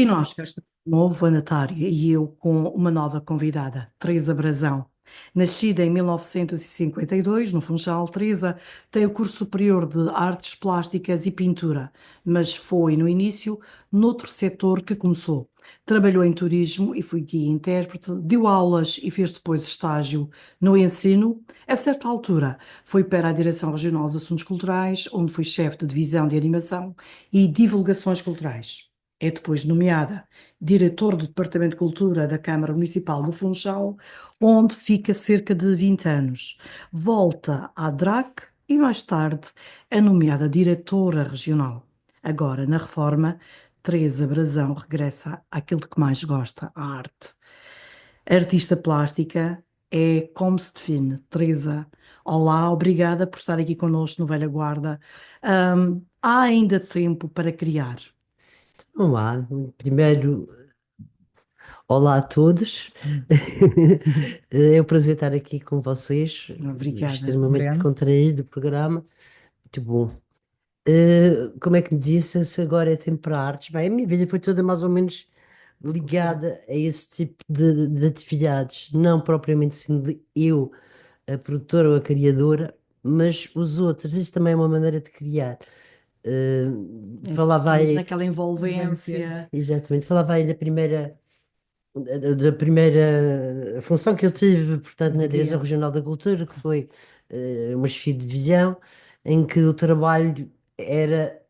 E nós cá estamos de novo, a Natália e eu, com uma nova convidada, Teresa Brazão. Nascida em 1952, no Funchal, Teresa tem o curso superior de Artes Plásticas e Pintura, mas foi, no início, noutro setor que começou. Trabalhou em turismo e foi guia e intérprete, deu aulas e fez depois estágio no ensino. A certa altura, foi para a Direção Regional dos Assuntos Culturais, onde foi chefe de divisão de animação e divulgações culturais. É depois nomeada diretor do Departamento de Cultura da Câmara Municipal do Funchal, onde fica cerca de 20 anos. Volta à DRAC e mais tarde é nomeada diretora regional. Agora, na reforma, Teresa Brazão regressa àquilo de que mais gosta, a arte. Artista plástica é como se define. Teresa, olá, obrigada por estar aqui connosco no Velha Guarda. Há ainda tempo para criar. Olá, primeiro, olá a todos. É um prazer estar aqui com vocês, Obrigada. extremamente Obrigada. descontraído o programa, muito bom. Como é que me disse, se agora é tempo para artes? Bem, a minha vida foi toda mais ou menos ligada a esse tipo de atividades, não propriamente sendo eu a produtora ou a criadora, mas os outros, isso também é uma maneira de criar. É Falava precisamente aí, naquela envolvência. exatamente, falava aí da primeira função que eu tive, portanto, na De Direção guia. Regional da Cultura, que foi uma chefia de divisão, em que o trabalho era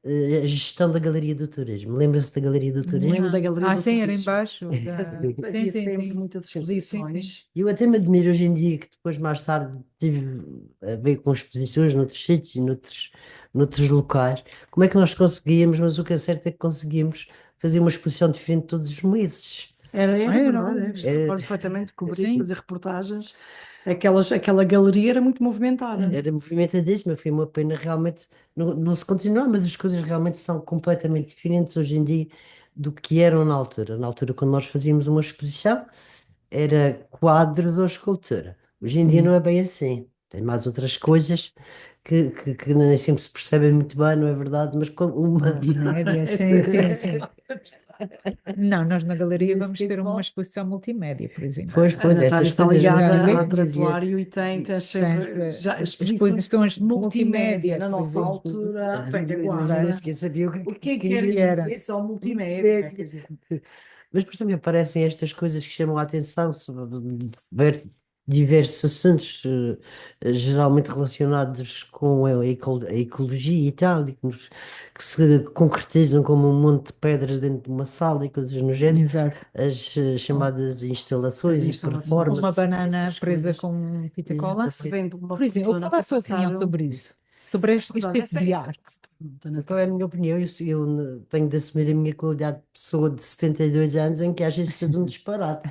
a gestão da Galeria do Turismo. Lembra-se da Galeria do Me lembro Turismo? da Galeria Ah, do sim, era Turismo. embaixo da... Sim. Sim, Havia sim, sempre sim. muitas Sim, sim. exposições. E eu até me admiro hoje em dia que depois, mais tarde, tive a ver com exposições noutros sítios e noutros locais, como é que nós conseguíamos, mas o que é certo é que conseguíamos fazer uma exposição diferente todos os meses. Era Era, verdade, Era, recordo perfeitamente de cobrir, sim. fazer reportagens. Aquela galeria era muito movimentada. era movimentadíssimo, foi uma pena realmente não se continuar, mas as coisas realmente são completamente diferentes hoje em dia do que eram na altura. Na altura, quando nós fazíamos uma exposição, era quadros ou escultura. Hoje em dia não Sim. é bem assim. Tem mais outras coisas que nem sempre se percebem muito bem, não é verdade? Mas como uma. Multimédia, sim, sim, sim. Não, nós na galeria vamos ter uma exposição multimédia, por exemplo. A Pois, Natália estas está coisas não ligada é à bem Exatamente. dizer. Atratuário e tem sempre Portanto, já exposições exposições multimédia. multimédia, Na por nossa exemplo. altura, velha Nem guarda. sequer sabia o O que que é que quer queria Era. dizer só multimédia? Quer multimédia. dizer, Mas por exemplo aparecem estas coisas que chamam a atenção sobre diversos assuntos, geralmente relacionados com a ecologia e tal, e que se concretizam como um monte de pedras dentro de uma sala e coisas no género, Exato. as chamadas as instalações e instalações, Uma performances, banana essas presa coisas. com fita cola. Se vende uma Por exemplo, fortuna qual é para a sua opinião passar um. sobre isso? Sobre este Verdade, tipo de essa é arte? a pergunta, então é a Natália. minha opinião, eu tenho de assumir a minha qualidade de pessoa de 72 anos em que acha isso tudo um disparate.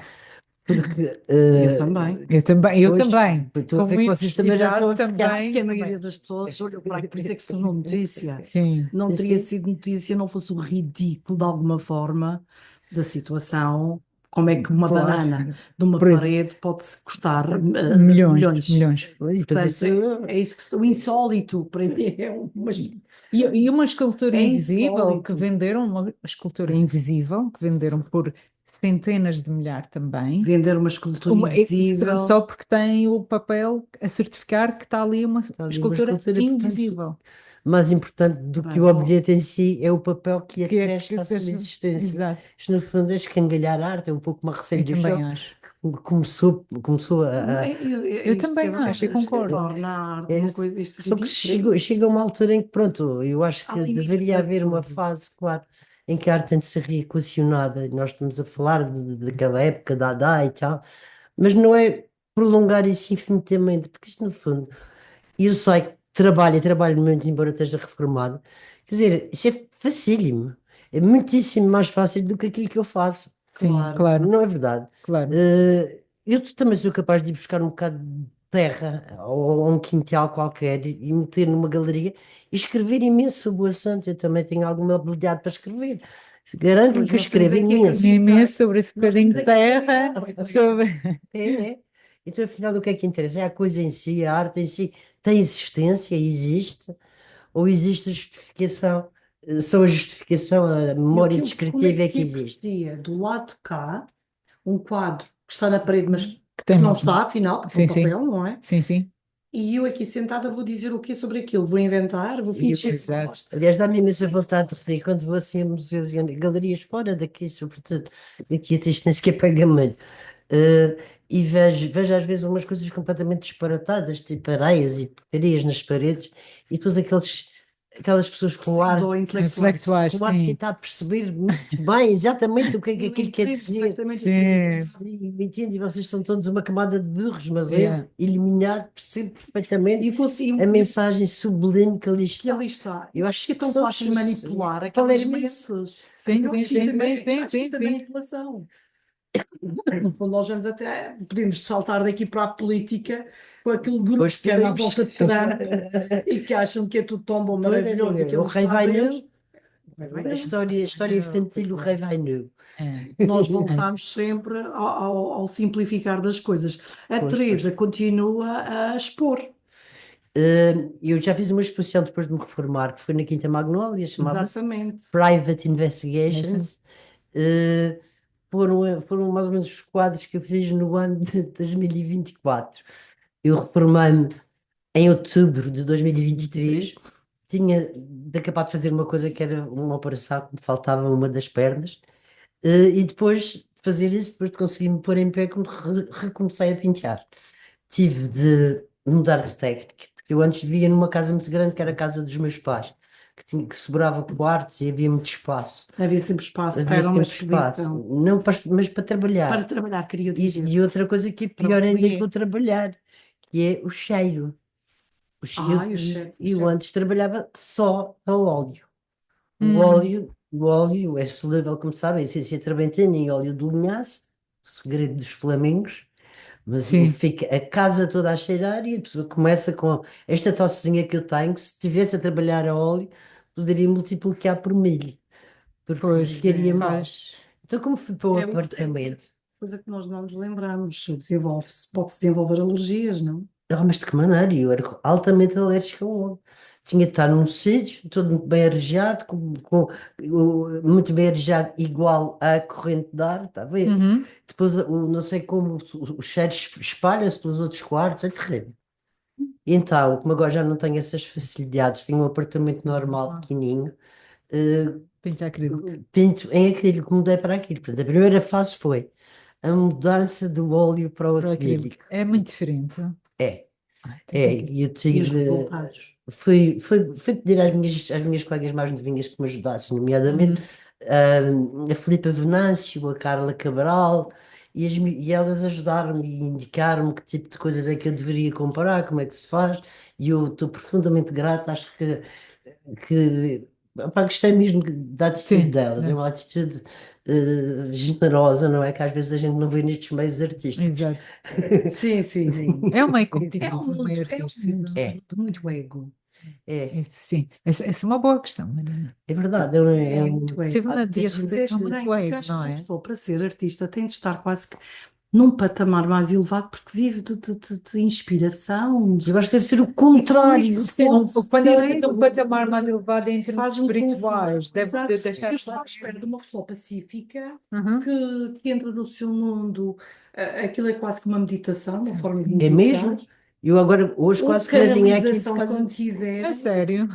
Porque Eu também. Eu hoje também. estou a Com ver que muita vocês também já estão idade a ficar. Acho que também. a Também. maioria das pessoas olhou para aquilo, por isso é que se tornou notícia. Sim. Não Sim, teria sim. sido notícia, não fosse o ridículo de alguma forma da situação. Como é que uma Claro. banana de uma Por exemplo, parede pode-se custar milhões, milhões? milhões. E depois Portanto, isso é isso que o insólito para mim mas E uma escultura é invisível que insólito. venderam, uma escultura invisível que venderam por centenas de milhares também. Vender uma escultura Só invisível. porque tem o papel a certificar que está ali uma está ali uma escultura escultura, portanto, invisível. mais importante do que Bem, o objeto em si é o papel que Que é que atesta a sua existência. exato, Isto, no fundo, é escangalhar a arte, é um pouco uma receita eu do também chão acho. que começou é Eu isto que também acho, eu concordo. torna a arte é, uma coisa isto só que ridícula. chega uma altura em que, pronto, eu acho Há que limite deveria para haver uma tudo. fase, claro, em que a arte tem de ser reequacionada. E nós estamos a falar daquela época da Dada e tal, mas não é prolongar isso infinitamente, porque isto, no fundo, eu sei que trabalho e trabalho muito, embora eu esteja reformado, quer dizer, isso é facílimo, é muitíssimo mais fácil do que aquilo que eu faço. Sim, Claro. claro, Não é verdade? claro. Eu também sou capaz de ir buscar um bocado de terra ou um quintal qualquer e meter numa galeria e escrever imenso sobre o assunto. Eu também tenho alguma habilidade para escrever. Garanto-lhe Pois que eu nós temos escrevo é que imenso. acreditar. Imenso sobre esse Nós bocadinho temos de é que terra, acreditar. sobre... É, é. Então, afinal, o que é que interessa? É a coisa em si, a arte em si. Tem existência, existe, ou existe a justificação são a justificação, a E memória aquilo, como é descritiva que é se que existe. aprecia do lado de cá um quadro que está na parede, mas Que que tem não muito. está, afinal, porque é um Sim, sim, papel, não é? sim, sim. E eu aqui sentada vou dizer o quê sobre aquilo? Vou inventar, vou fingir que Exato. gosto. Aliás, dá-me imensa vontade de rir quando vou assim a museus e a galerias fora daqui, sobretudo. Aqui até isto nem sequer pega muito. Eh, e vejo às vezes umas coisas completamente disparatadas, tipo areias e porcarias nas paredes, e depois aquelas pessoas Pseudo-intelectuais. com Intelectuais, o ar de quem sim. está a perceber muito bem exatamente o que é que Eu aquilo quer entendo dizer. perfeitamente aquilo que Sim. diz. Sim, entende? E vocês são todos uma camada de burros, mas eu, Yeah. iluminado, percebo perfeitamente E eu consigo, a mensagem sublime que ali que está. ali está. Eu Eu acho acho que é que tão somos fácil manipular aquelas palermices. mentes. Sim, Eu sim, acho sim, isto sim, também, sim, acho que sim, isto é sim. manipulação. Quando nós vamos até, podemos saltar daqui para a política com aquele grupo Pois que anda à podemos. volta de Trump e que acham que é tudo tão bom, maravilhoso e que O ele rei está a vai ver. nu. Vai A não. história infantil, o rei vai nu. Nós voltamos sempre ao simplificar das coisas. A Pois, Teresa pois. continua a expor. Eu já fiz uma exposição depois de me reformar, que foi na Quinta Magnólia, chamava-se Exatamente. Private Investigations. Uh, foram mais ou menos os quadros que eu fiz no ano de 2024. Eu reformei-me em outubro de 2023. Tinha de acabar de fazer uma coisa que era uma operação, que me faltava uma das pernas. E depois de fazer isso, depois de conseguir me pôr em pé, como recomecei a pintar. Tive de mudar de técnica, porque eu antes vivia numa casa muito grande, que era a casa dos meus pais, que sobrava quartos e havia muito espaço. Havia sempre espaço Havia para uma sempre espaço, exposição. não para, mas para Para trabalhar. trabalhar, queria dizer. E outra coisa que é Para pior o ainda que ateliê. o trabalhar, que é o cheiro. Ai, o chefe. Eu antes trabalhava só a óleo. Hum, O óleo é solúvel, como sabem, em essência terbentina e óleo de linhaça, o segredo dos flamingos, mas sim, fica a casa toda a cheirar e a pessoa começa com esta tossezinha que eu tenho, que se estivesse a trabalhar a óleo, poderia multiplicar por 1000, porque pois ficaria mal. faz. Então, como fui para o É outra apartamento, coisa que nós não nos lembramos. Desenvolve-se, pode-se desenvolver alergias, não? mas de que maneira? Eu era altamente alérgico ao óleo. Tinha de estar num sítio todo muito bem arejado, muito bem arejado, igual à corrente de ar, está a ver? Uhum. Depois, não sei como, o cheiro espalha-se pelos outros quartos, é terrível. E então, como agora já não tenho essas facilidades, tenho um apartamento normal, pequenininho, eh, Pinta acrílico. pinto em acrílico, mudei para aquilo. Portanto, a primeira fase foi a mudança do óleo para o Para o acrílico. acrílico. É muito diferente. É. Então, É, tem que... e eu E os tive, resultados. fui pedir às minhas colegas mais novinhas que me ajudassem, nomeadamente Uhum. a Filipa Venâncio, a Carla Cabral, e elas ajudaram-me e indicaram-me que tipo de coisas é que eu deveria comprar, como é que se faz, e eu estou profundamente grata, acho que opá, gostei mesmo da atitude Sim, delas, é uma atitude generosa, não é? Que às vezes a gente não vê nestes meios artísticos. exato. Sim, sim, sim. É um meio É competitivo, um meio um artístico. mundo É, de muito ego. é, Isso, sim, essa é uma boa questão, Marina. é verdade, é É um, muito ego. Teve na dia Mas é reflexão muito estranho, porque ego, acho que não uma é? pessoa, para ser artista, tem de estar quase que num patamar mais elevado, porque vive de inspiração, eu acho que deve ser o e como é que contrário. se pode Quando ser ela diz um ego? patamar mais elevado é em termos Faz-me confusão. espirituais, deve Exato. de Eu deixar. estou à espera de uma pessoa pacífica Uhum. que entra no seu mundo. Aquilo é quase que uma meditação, uma Sim, forma de sim. É meditar. mesmo? Eu agora, hoje Ou quase que não vinha aqui por canalização causa. quando quiser. É sério.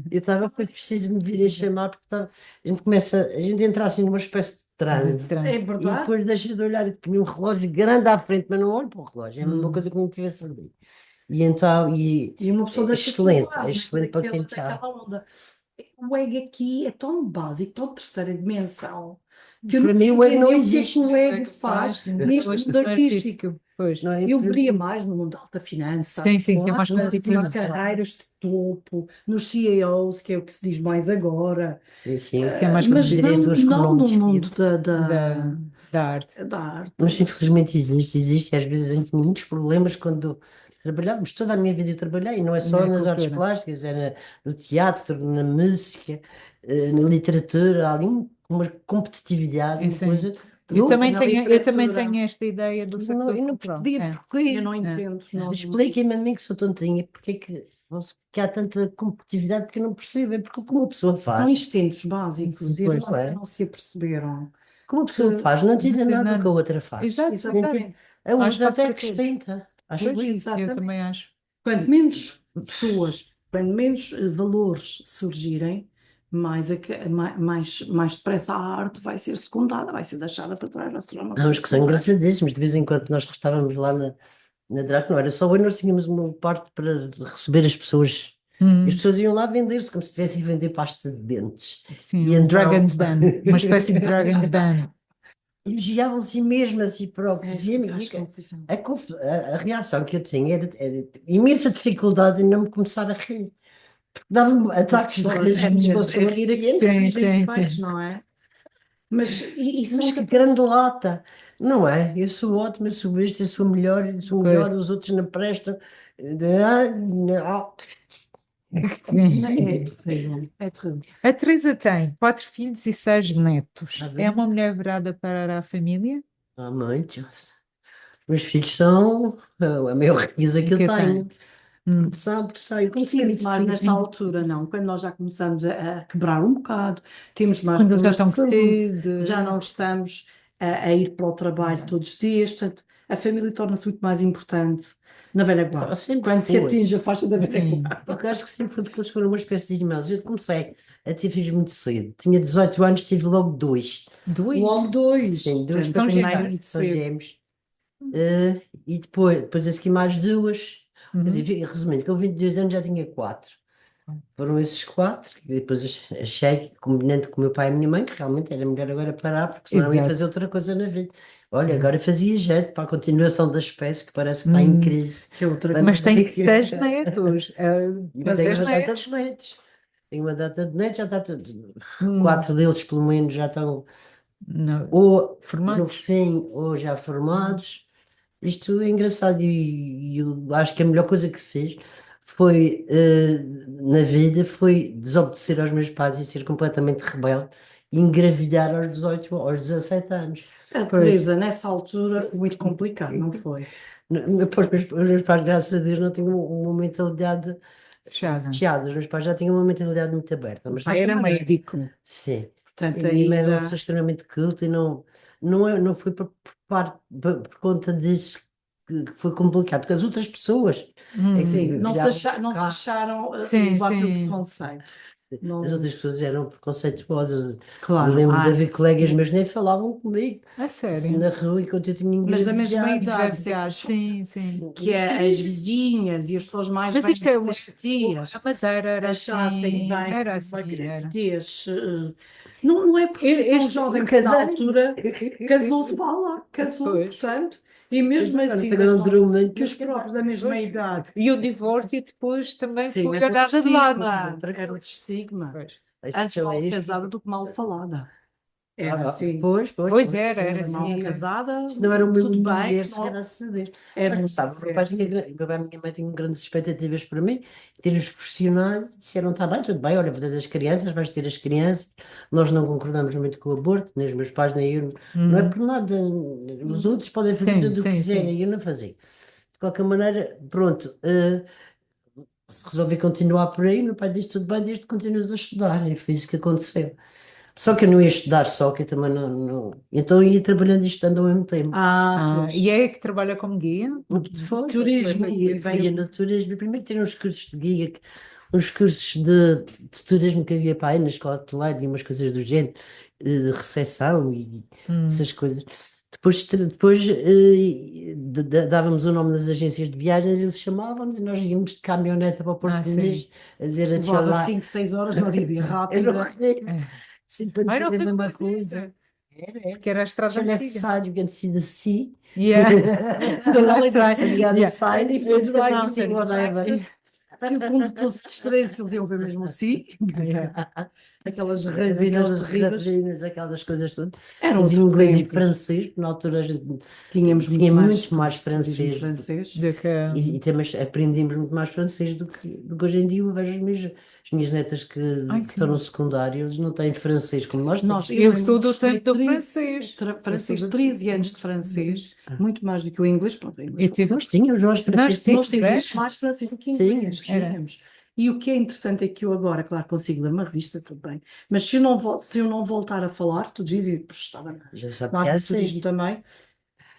Eu estava, foi preciso me vir a chamar, porque a gente entra assim numa espécie de transe. É Transe. E verdade. depois deixa de olhar e tinha um relógio grande à frente, mas não olho para o relógio, é a mesma Hum. coisa que não tivesse ali. E então, E uma pessoa deixa-se é levar excelente para quem daquela está. onda. O ego aqui é tão básico, tão terceira dimensão, que eu Para nunca mim o ego não entendi o que é que existe, o O ego ego faz faz neste hoje mundo no artístico. artístico. Pois. não é? Eu Para veria mim, mais no mundo da alta finança, Sim, sim, que é mais competitivo. nas carreiras de topo, nos CEOs, que é o que se diz mais agora, sim, sim, Que é mais os mas competitivo diretores não no económicos. mundo da, da arte. da arte. Mas infelizmente existe, e às vezes a gente tem muitos problemas quando trabalhamos. Toda a minha vida eu trabalhei, e não é só Na nas artes cultura. plásticas, no teatro, na música, na literatura, há ali uma competitividade, É, uma sim. coisa de louco. Na Eu também tenho literatura, esta ideia do Eu sector não cultural. percebia É, eu porquê. não é. entendo. Não, Expliquem-me a mim que sou tontinha, porque é que que há tanta competitividade porque não percebem, porque como a pessoa São faz, instintos básicos Isso, e pois, eles não é? ainda não se aperceberam. Como a pessoa Que- faz, não tira tem nada do que a nada. outra faz. Exato, Exatamente. A Há outra espaço até para todos. acrescenta, acho Pois, eu. eu Exatamente. também acho. Quanto menos pessoas, quanto menos valores surgirem, mais depressa a arte vai ser secundada, vai ser deixada para trás, vai se tornar uma Há uns coisa que são secundária. engraçadíssimos, de vez em quando nós estávamos lá na DRAC, não era só eu, nós tínhamos uma parte para receber as pessoas. E as pessoas iam lá vender-se como se estivessem a vender pasta de dentes. Sim, E um então Dragon's Den, uma espécie de Dragon's Den. elogiavam-se mesmo a si próprios. É, E faz confusão. a reação que eu tinha era imensa dificuldade em não me começar a rir. Porque dava-me ataques de riso como se fosse uma rir pequena. Sim, sem sim, efeitos, sim. não é? Mas são Mas que grande lata, não é? Eu sou ótima, eu sou isto, eu sou melhor, os outros não prestam. Não. É terrível, é terrível. A Teresa tem 4 filhos e 6 netos. Está É bem? uma mulher virada para a família? Há muitos. Meus filhos são a maior riqueza que eu Que tenho. tem. Hum. Porque são, eu comecei a Sinto mais nesta altura, não. Quando nós já começamos a quebrar um bocado, temos mais Quando eles já problemas de estão saúde, crescidos. já não estamos a ir para o trabalho todos os dias, portanto, a família torna-se muito mais importante na velha guarda. Sempre Quando se foi. atinge a faixa da velha Sim. guarda. Porque eu acho que sempre foi porque eles foram uma espécie de irmãos. Eu comecei a ter filhos muito cedo. Tinha 18 anos, tive logo dois. Logo dois. Sim, dois Portanto, São também gêmeos. muito são cedo. gêmeos. E depois a seguir mais duas. Quer dizer, resumindo, com 22 anos já tinha quatro. Foram esses quatro. E depois achei, combinando com o meu pai e a minha mãe, que realmente era melhor agora parar, porque senão eu ia Exato. fazer outra coisa na vida. Olha, agora fazia jeito para a continuação da espécie, que parece que está em Hum. crise. Que é outra Vamos Mas tem ver. 6 netos. Mas Mas tenho és uma data netos. de netos. Tenho uma data de netos, já está tudo. Hum. Quatro deles, pelo menos, já estão Não. ou no Formados. fim ou já formados. Isto é engraçado e eu acho que a melhor coisa que fiz foi, na vida, foi desobedecer aos meus pais e ser completamente rebelde e engravidar aos 18, aos 17 anos. A Teresa, nessa altura, foi muito complicado, não foi? Pois, os meus pais, graças a Deus, não tinham uma mentalidade Fechada. fechada. Os meus pais já tinham uma mentalidade muito aberta. O Mas pai era médico, sim. portanto, E a minha aí mãe era uma já. pessoa extremamente culta e não foi por conta disso que foi complicado, porque as outras pessoas é que Sim, não se viravam não se cá. deixaram Sim, levar pelo sim. preconceito. Não, As outras pessoas eram preconceituosas. Eu claro, lembro de haver colegas meus que nem falavam comigo A assim, sério. na rua enquanto eu tinha mas da mesma engravidado. idade, Engravidado. Sim, sim. que é as vizinhas e as pessoas mais Mas isto é velhas, as tias, a Madeira era achassem assim. bem Era uma assim. Era. gravidez. Não é por ser tão Este jovem que na casei. altura casou-se, vá lá, casou, Pois. portanto, e mesmo Agora assim também não durou muito, que os mas próprios da mesma Pois. idade. E o divórcio depois também Sim, foi era outro olhada de lado. estigma, era outro estigma. Pois. Antes Então, mal isto. casada do que mal falada. Era assim. Pois era Mal assim. casada, Isto não era o meu tudo bem. universo, graças a Deus. Era Mas um não sabe, o meu pai universo. o meu pai e a minha mãe tinham grandes expectativas para mim, ter os profissionais, e disseram, está bem, tudo bem, olha, vou ter as crianças, vais ter as crianças. Nós não concordamos muito com o aborto, nem os meus pais, nem eu. Não é por nada, os outros podem fazer Sim, tudo o que sim, quiserem, sim. eu não fazia. De qualquer maneira, pronto, se resolvi continuar por aí, meu pai disse, tudo bem, desde que continuas a estudar, e foi isso que aconteceu. Só que eu não ia estudar só, que eu também não. Então eu ia trabalhando e estudando ao mesmo tempo. Pois. E é que trabalha como guia? Depois, Turismo, e via no turismo. Primeiro ter uns cursos de guia, uns cursos de turismo que havia para aí na escola de hoteleira e umas coisas do género, de recepção e essas coisas. Depois dávamos o nome das agências de viagens, eles chamavam-nos e nós íamos de caminhoneta para o Porto de Sim. Muniz a dizer a tia Levava lá. 5, 6 horas na vida Era rápida. horrível. É. Sempre a Ai, dizer não a foi mesma uma coisa. Era. Porque era a estrada Turn left antiga. side, you're going to see the sea. Yeah. And all Left And the other Yeah. side, And if it's the the right mountain, is whatever. Se o condutor se distraísse, eles iam ver mesmo assim. Yeah. aquelas ravinas aquelas terríveis. ravinas, aquelas coisas todas. Eram Fazia outros inglês e tempos. francês, porque na altura a gente Tínhamos tinha muito muito mais turismo francês francês. Do que, e também aprendemos muito mais francês do que hoje em dia. Eu vejo as minhas netas que Ai, estão no sim. secundário, eles não têm francês como nós temos. Eu lembro-me sou de estudei docente do 13 francês. francês, Eu sou 13 anos de francês, muito mais do que o inglês. Pronto, o inglês Eu tive, Nós tínhamos nós francês. sim, nós temos é? mais francês do que Sim, inglês, era. tínhamos. E o que é interessante é que eu agora, claro, consigo ler uma revista, tudo bem, mas se eu não voltar a falar, tu dizes, e depois estava já sabe na que é área do turismo assim. também,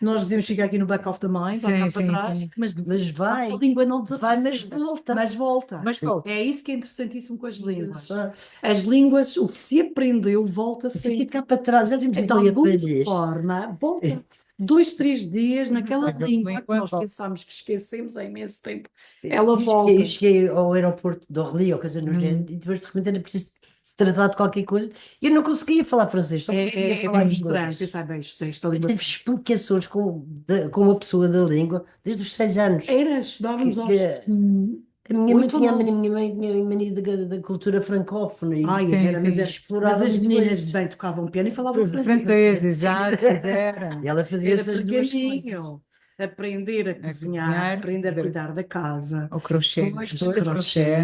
nós dizemos ficar aqui no back of the mind, lá Sim, cá para sim, trás, sim. mas Mas de facto a vai, língua não vai, mas desaparece, volta. mas volta. Mas volta. É isso que é interessantíssimo com as línguas. Engraçado. As línguas, o que se aprendeu, volta Fica sempre. cá para trás, já temos De ido ali a alguma Paris. forma, volta 2, 3 dias naquela Aquela língua que língua nós volta. pensámos que esquecemos há imenso tempo. Ela Eu volta. cheguei ao aeroporto de Orly, ou coisa no género, e depois de repente era preciso se tratar de qualquer coisa, e eu não conseguia falar francês, só conseguia É falar bem inglês. estranho pensar bem esta Eu língua. tive explicações com uma pessoa da língua desde os 6 anos. Estudávamos Que- aos que- A minha mãe 8 ou tinha, a 9. minha mãe tinha mania da cultura francófona e Ai, Sim, era, mas, sim. explorava as muito meninas coisas. bem tocavam piano e falavam Francês, francês. exato, era. E ela fazia Era essas duas coisas. pergaminho. Aprender a cozinhar, cozinhar, aprender a aprender cuidar da casa. o crochê, Depois os de crochê.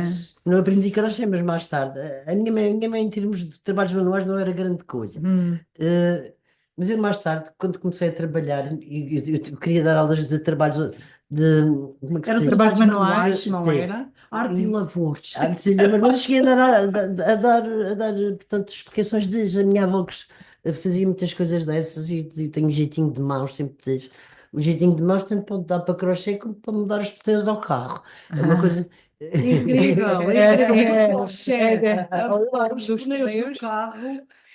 Não aprendi crochê, mas mais tarde. A minha mãe, em termos de trabalhos manuais, não era grande coisa. Eh, mas eu mais tarde, quando comecei a trabalhar, eu queria dar aulas de trabalhos de, como é que se Eram diz? trabalhos manuais, manuais, não Sim. era? Artes e lavores. Artes e livros, mas eu cheguei a dar, portanto, explicações disso. A minha avó fazia muitas coisas dessas e tenho jeitinho de mãos, sempre tive. O jeitinho de mãos tanto pode dar para crochê como para mudar os pneus ao carro. É uma coisa. Incrível, É assim, incrível. Os dos pneus do pneus. carro.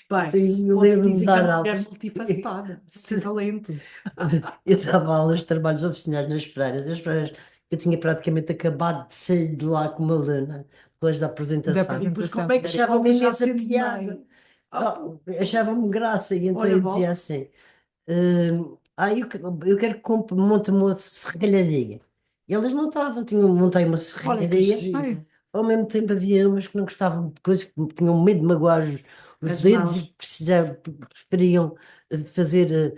Bem, Eu pode-se lembro-me de dizer que é dar uma mulher aulas. multifacetada, sem talento. Eu dava aulas de trabalhos oficinais nas freiras. As freiras, eu tinha praticamente acabado de sair de lá com uma aluna, no colégio da Da apresentação. E depois, apresentação. como é que Achavam-me voltas já imensa sendo piada. mãe? Ah, Achavam-me graça, e então olha, eu dizia volta. assim: eu quero que monte uma serralharia. E elas montavam, montei uma Olha que serralharia. giro. Ao mesmo tempo havia umas que não gostavam de coisas, que tinham medo de magoar os As dedos mãos. e que preferiam fazer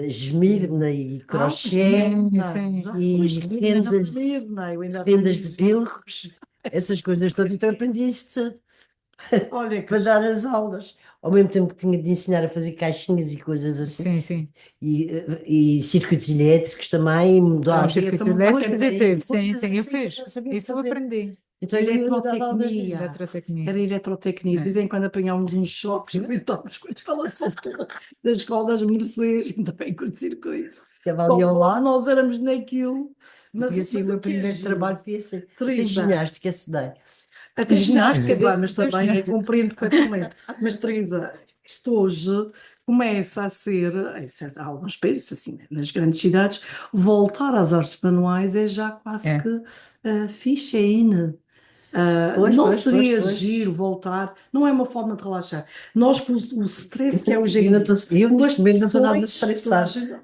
esmirna e crochê Sim, Esmirna. sim. e Esmirna, não rendas, Esmirna, eu ainda rendas de aprendi. pilros, essas coisas todas. Então eu aprendi isso tudo Olha que para dar as aulas. Ao mesmo tempo que tinha de ensinar a fazer caixinhas e coisas assim, Sim, sim. e circuitos elétricos também, Ah, mudar os circuitos essa montar elétricos eu também. tive. Sim, coisas sim, eu assim que eu fiz. não sabia Isso eu fazer. aprendi. Então eu dava aulas Eletrotecnia. disso. Eletrotecnia. Era eletrotecnia. De É. vez em quando apanhámos uns choques, inventávamos com a instalação toda das escolas Mercedes, ainda bem curto-circuito. Ficava ali ao lado. Nós éramos naquilo. Mas assim, o meu o que é primeiro giro? trabalho foi assim. Até Teresa, ginástica estudei. até ginástica, Ginástica. bem, mas também eu compreendo perfeitamente. Mas Teresa, isto hoje começa a ser, em alguns países, assim, nas grandes cidades, voltar às artes manuais é já quase É. que fixe, é in. Pois, Não pois, seria pois, pois. giro voltar, não é uma forma de relaxar. Nós, com o stress que é hoje Eu em não dia, estou, eu com as neste momento não estou nada pressões, estressado.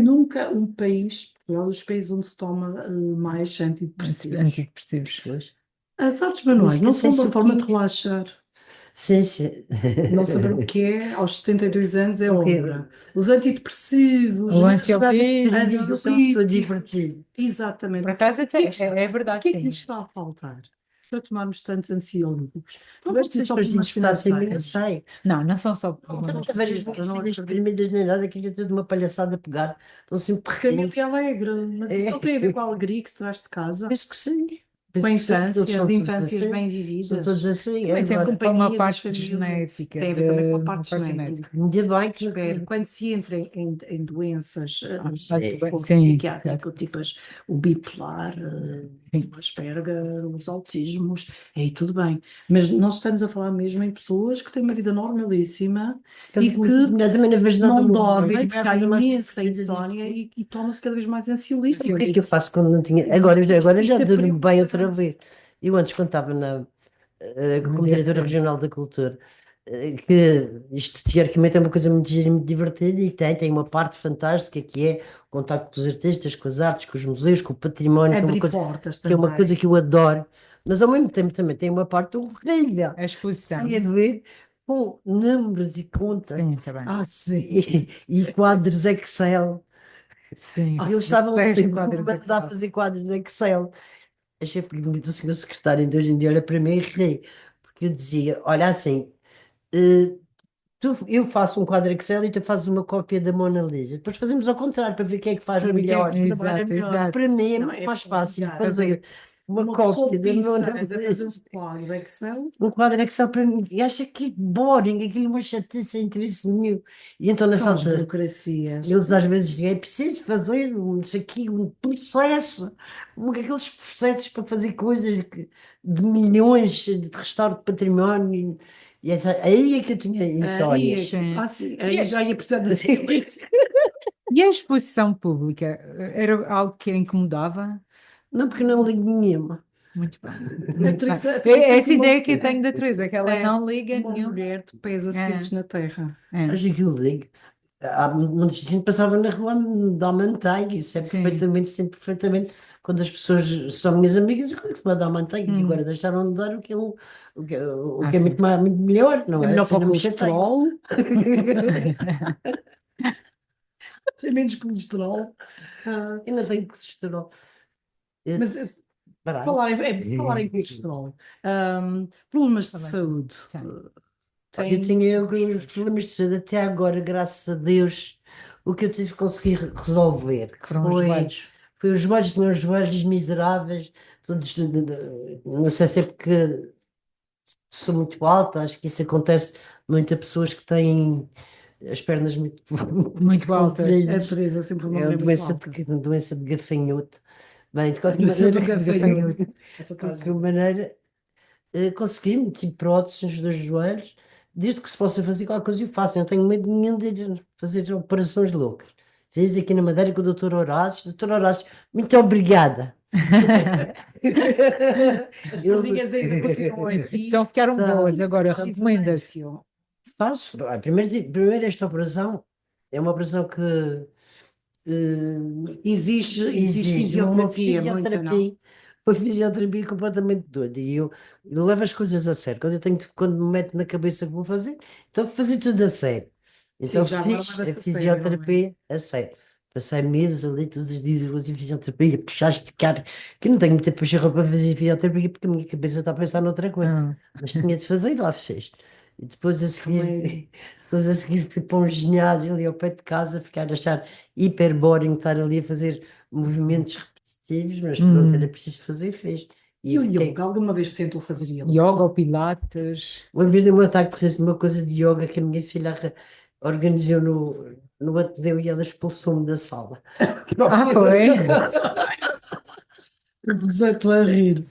nunca um país, é um dos países onde se toma mais antidepressivos. Antidepressivos. Pois. As artes manuais Música não são sem uma forma de suquinho. relaxar. Sim, sim. Não saber o que é, aos 72 anos é O quê? obra. Os antidepressivos, O Ansiolítico, ansiolítico. sou uma pessoa divertida. exatamente. Por acaso O que é que está- é o verdade, que é que sim. nos está a faltar para tomarmos tantos ansiolíticos? Não Mas pode ser as só coisas problemas que está a ser, não financeiros. sei. Não, não são só Então, problemas. não vejo as minhas filhas deprimidas nem nada, aquilo é tudo uma palhaçada pegada. Estão sempre rindo. Família alegre, mas isso não tem a ver com a alegria que se traz de casa, Penso que sim. com a Penso que sim, porque eles infância, são as todos infâncias assim. bem São vividas. todos assim. Também tem Agora, Para uma companhias, as parte famílias. genética. Tem a ver também com a uma parte genética. ainda bem que Espero, quando se entra em doenças sim. psiquiátricas, tipo o bipolar, Sim. o Asperger, os autismos, aí tudo bem. Mas nós estamos a falar mesmo em pessoas que têm uma vida normalíssima e que também não vejo nada não muito dormem bem, porque vai há fazer mais imensa coisas insónia disto. e toma-se cada vez mais O ansiolíticos. que é que eu faço quando não tinha? Agora já Isto é durmo bem outra preocupante. vez. Eu antes, quando estava como diretora regional da cultura, que isto teoricamente é uma coisa muito gira e muito divertida e tem uma parte fantástica que é o contacto com os artistas, com as artes, com os museus, com o património, Abrir portas que é uma também. coisa que eu adoro, mas ao mesmo tempo também tem uma parte horrível. A exposição. Tem a ver com números e contas Sim, está bem. Ah, sim. e quadros Excel. Sim, Eles estavam a detesto quadros mandar Excel. fazer quadros Excel. Achei que o senhor secretário ainda hoje em dia olha para mim e ri, porque eu dizia, olha assim, eh, eu faço um quadro Excel e tu fazes uma cópia da Mona Lisa. Depois fazemos ao contrário para ver quem é que faz Para ver quem é melhor. que trabalha Exato, melhor. exato. Para mim é Não, muito é mais fácil obrigado. fazer uma Uma cópia da roupiça Mona a fazer Lisa. um quadro Excel. Um quadro Excel para mim. E acha que boring, aquilo é uma chatice sem interesse nenhum. E então nessa São as altura, burocracias. eles às vezes dizem, é preciso fazer isso aqui, um processo, aqueles processos para fazer coisas de milhões de restauro de património. E aí é que eu tinha Aí, insónias. Sim. sim, aí já ia precisar de silêncio. E a exposição pública era algo que a incomodava? Não, porque não ligo nenhuma. Muito bem. A Muito Teresa- bem. a Teresa É essa é uma- ideia que eu tenho da Teresa, que ela É, não liga uma nenhum. mulher de pés assentes na terra. É. Acho que eu ligo. Há muita gente passava na rua a me dar manteiga, isso é Sim. perfeitamente, sempre perfeitamente. Quando as pessoas são minhas amigas, eu ligo para dar manteiga, que agora deixaram de dar o que é sim. muito, muito melhor, não É é? melhor Assim para o não me chateia. colesterol. Tem menos colesterol. Eu não tenho colesterol. Mas Parar. falar em colesterol, problemas de Tá bem. saúde. Sim. Eu tinha os problemas de saúde até agora, graças a Deus, o que eu tive que conseguir resolver, que Foram os joelhos. foi os joelhos, meus joelhos miseráveis, todos, não sei se é porque sou muito alta, acho que isso acontece muito a pessoas que têm as pernas muito, Muito altas. A compridas. Teresa sempre uma É uma mulher muito doença alta. doença de gafanhoto. Bem, de qualquer Doença do maneira, gafanhoto. Essa de tá qualquer maneira, consegui meter próteses nos dois joelhos, desde que se possa fazer qualquer coisa eu faço, eu não tenho medo nenhum de ir fazer operações loucas. Fiz aqui na Madeira com o Dr. Horácio. Doutor Horácio, muito obrigada. As perninhas ainda continuam aqui. Já ficaram Tá. boas, agora Tá recomendas. silêncio. Faço. Primeiro esta operação é uma operação que Exige uma fisioterapia, muito, não? fisioterapia, uma fisioterapia completamente doida. E eu levo as coisas a sério. Quando me meto na cabeça que vou fazer, então vou fazer tudo a sério. Então Sim, já agora fiz leva-se a a sério, não é? fisioterapia a sério. Passei meses ali todos os dias a fazer fisioterapia, puxar, esticar, que eu não tenho muito tempo para fazer fisioterapia porque a minha cabeça está a pensar noutra coisa. Ah, Mas tinha de fazer e lá fez. E depois a seguir, Remédio. depois a seguir fui para um ginásio ali ao pé de casa, ficar a achar hiper boring estar ali a fazer movimentos repetitivos, mas pronto, era preciso fazer, fez. E o fiquei- yoga? Alguma vez tentou fazer yoga? yoga ou pilates. Uma vez dei um ataque de riso de uma coisa de yoga que a minha filha organizou no Ateneu e ela expulsou-me da sala. Ah, foi? Desato a rir.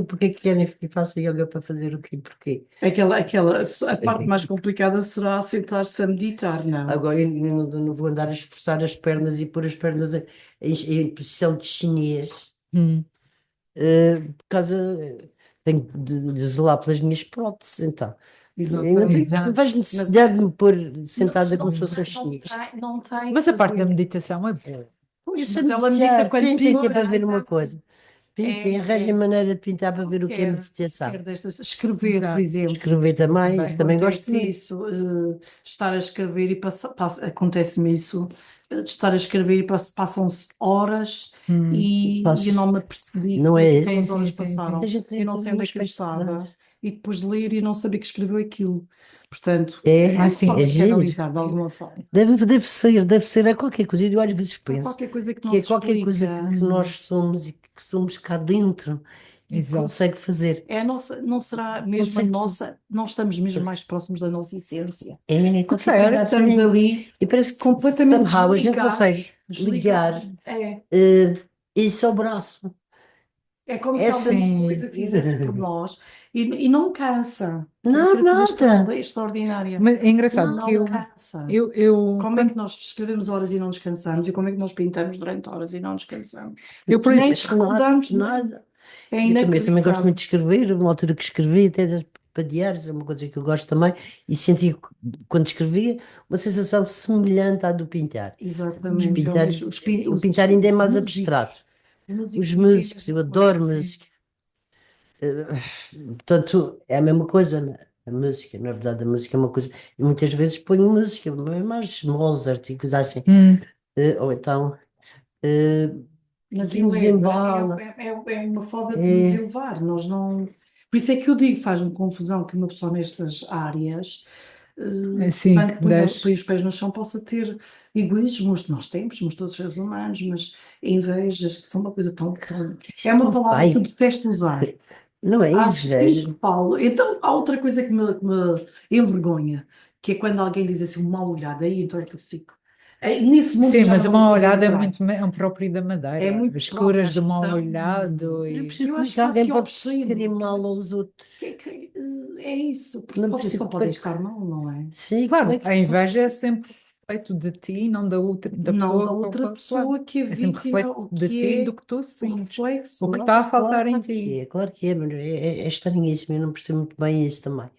Porque é que querem que faça yoga para fazer o quê? Porquê? A parte mais complicada será sentar-se a meditar, não? Agora eu não vou andar a esforçar as pernas e pôr as pernas em posição de chinês, Hum. por causa. Tenho de zelar pelas minhas próteses, então. Eu não Exato. vejo necessidade de me pôr sentada como se fosse um chinês. Não tem Mas a que parte da fazer. meditação é boa. Isso Mas ela medita quando pintem que é para pinta. ver uma coisa. Pintem, arranjem maneira de pintar para ver o que é meditação. Quer destas, escrever, por Exato. exemplo. Escrever também, isso também gosto muito. Isso, estar a escrever e acontece-me isso, de estar a escrever e passam-se horas e eu não me apercebi Não como é que isso? aquelas horas Sim, sim, sim. passaram. Muita gente tem Eu não sei onde é que eu umas estava. E depois de ler e não saber que escreveu aquilo. Portanto, É, Ah, sim, forma é de giro. canalizar de alguma forma. Deve ser a qualquer coisa. Eu às vezes Há penso qualquer coisa que não que é se qualquer coisa explica. que nós somos e que somos cá dentro e Exato. consegue fazer. É a nossa, não será mesmo a sei que- nossa, nós estamos mesmo mais próximos da nossa essência. É, consegue Certo, ligar Estamos assim, ali e parece que completamente somehow a gente desligados, consegue ligar isso ao braço. É como se Essa alguma sim. coisa fizesse por nós e não cansa. Não, Aquilo é coisa nada. extraordinária. Mas é engraçado Não que eu, cansa. eu, Como é quando- que nós escrevemos horas e não descansamos? E como é que nós pintamos durante horas e não descansamos? eu, por Nem exemplo, recordamos Nada. É Eu também gosto inacreditável. muito de escrever. Uma altura que escrevi, até para diários, é uma coisa que eu gosto também, e senti, quando escrevia, uma sensação semelhante à do pintar. Os Exatamente. pintar, o pintar ainda é mais abstrato. Os músicos, eu adoro música. Portanto, é a mesma coisa, né? A música, na verdade, a música é uma coisa. E muitas vezes ponho música, mais Mozart e coisas assim. Ou então, Mas que nos embala. é uma forma de nos elevar. Nós não. Por isso é que eu digo, faz-me confusão que uma pessoa nestas áreas, Assim quando que põe os pés no chão, possa ter egoísmos. Nós temos, somos todos seres humanos, mas invejas, que são uma coisa tão. Isso É é uma tão palavra que eu feio. detesto usar. Não é Acho que sempre inveja. que falo. Então, há outra coisa que me envergonha, que é quando alguém diz assim, um mal olhado, aí então é que eu fico. Nesse mundo Sim, eu já mas não o vou mal saber olhado é entrar. muito é um próprio da É Madeira. muito As própria a curas do mal expressão. olhado Eu e percebo Eu como é acho que quase alguém que pode obsceno. querer mal aos outros. É isso, porque Não só percebo como podem é que. estar mal, não é? Sim, como é claro, que a se pode. inveja é sempre reflexo de ti, não da outra, da Não da pessoa. outra Claro, pessoa que a é sempre vítima, reflexo o de que ti, do é que tu o sentes, reflexo. o que Não, está a faltar em claro ti. claro que é, mas é estranhíssimo, eu não percebo muito bem isso também.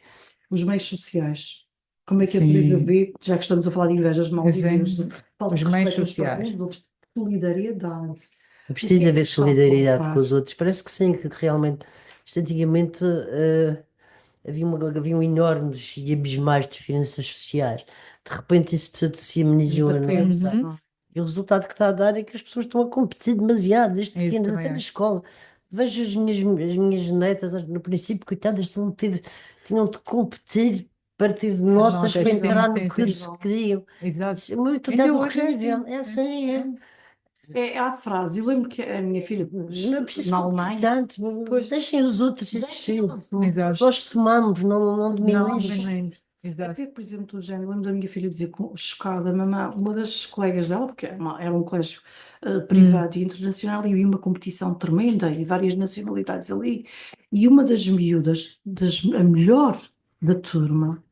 Os meios sociais. Como é que a Teresa Sim, vê, já que estamos a falar de invejas, mal assim, dizeres, falta os de meios respeito uns para com os sociais. outros, solidariedade. É O que preciso é que haver está a solidariedade com faltar? os outros. Parece que sim, que realmente, isto antigamente haviam enormes e abismais diferenças sociais. De repente isso tudo se amenizou, não é Esbateu-se. verdade? Uhum, Não é? E o resultado que está a dar é que as pessoas estão a competir demasiado, desde é isso pequenas, até também na acho. escola. Vejo as minhas netas, no princípio, coitadas, tinham de competir para ter Às notas para Notas, vezes é sim, entrar no sim, sim. curso que queriam. Exato. Isso é muito Ainda dado hoje é horrível. assim. É assim, é. É a frase. Eu lembro que a minha filha, Não é preciso na competir Alemanha, tanto. pois, Deixem os outros deixem existir. os outros. Exato. Nós somamos, não Não, diminuímos. diminuindo. A Exato. ver, por exemplo, do género, lembro da minha filha dizer, chocada, mamãe, uma das colegas dela, porque era um colégio Hum. privado e internacional, e havia uma competição tremenda e várias nacionalidades ali, e uma das miúdas, a melhor da turma,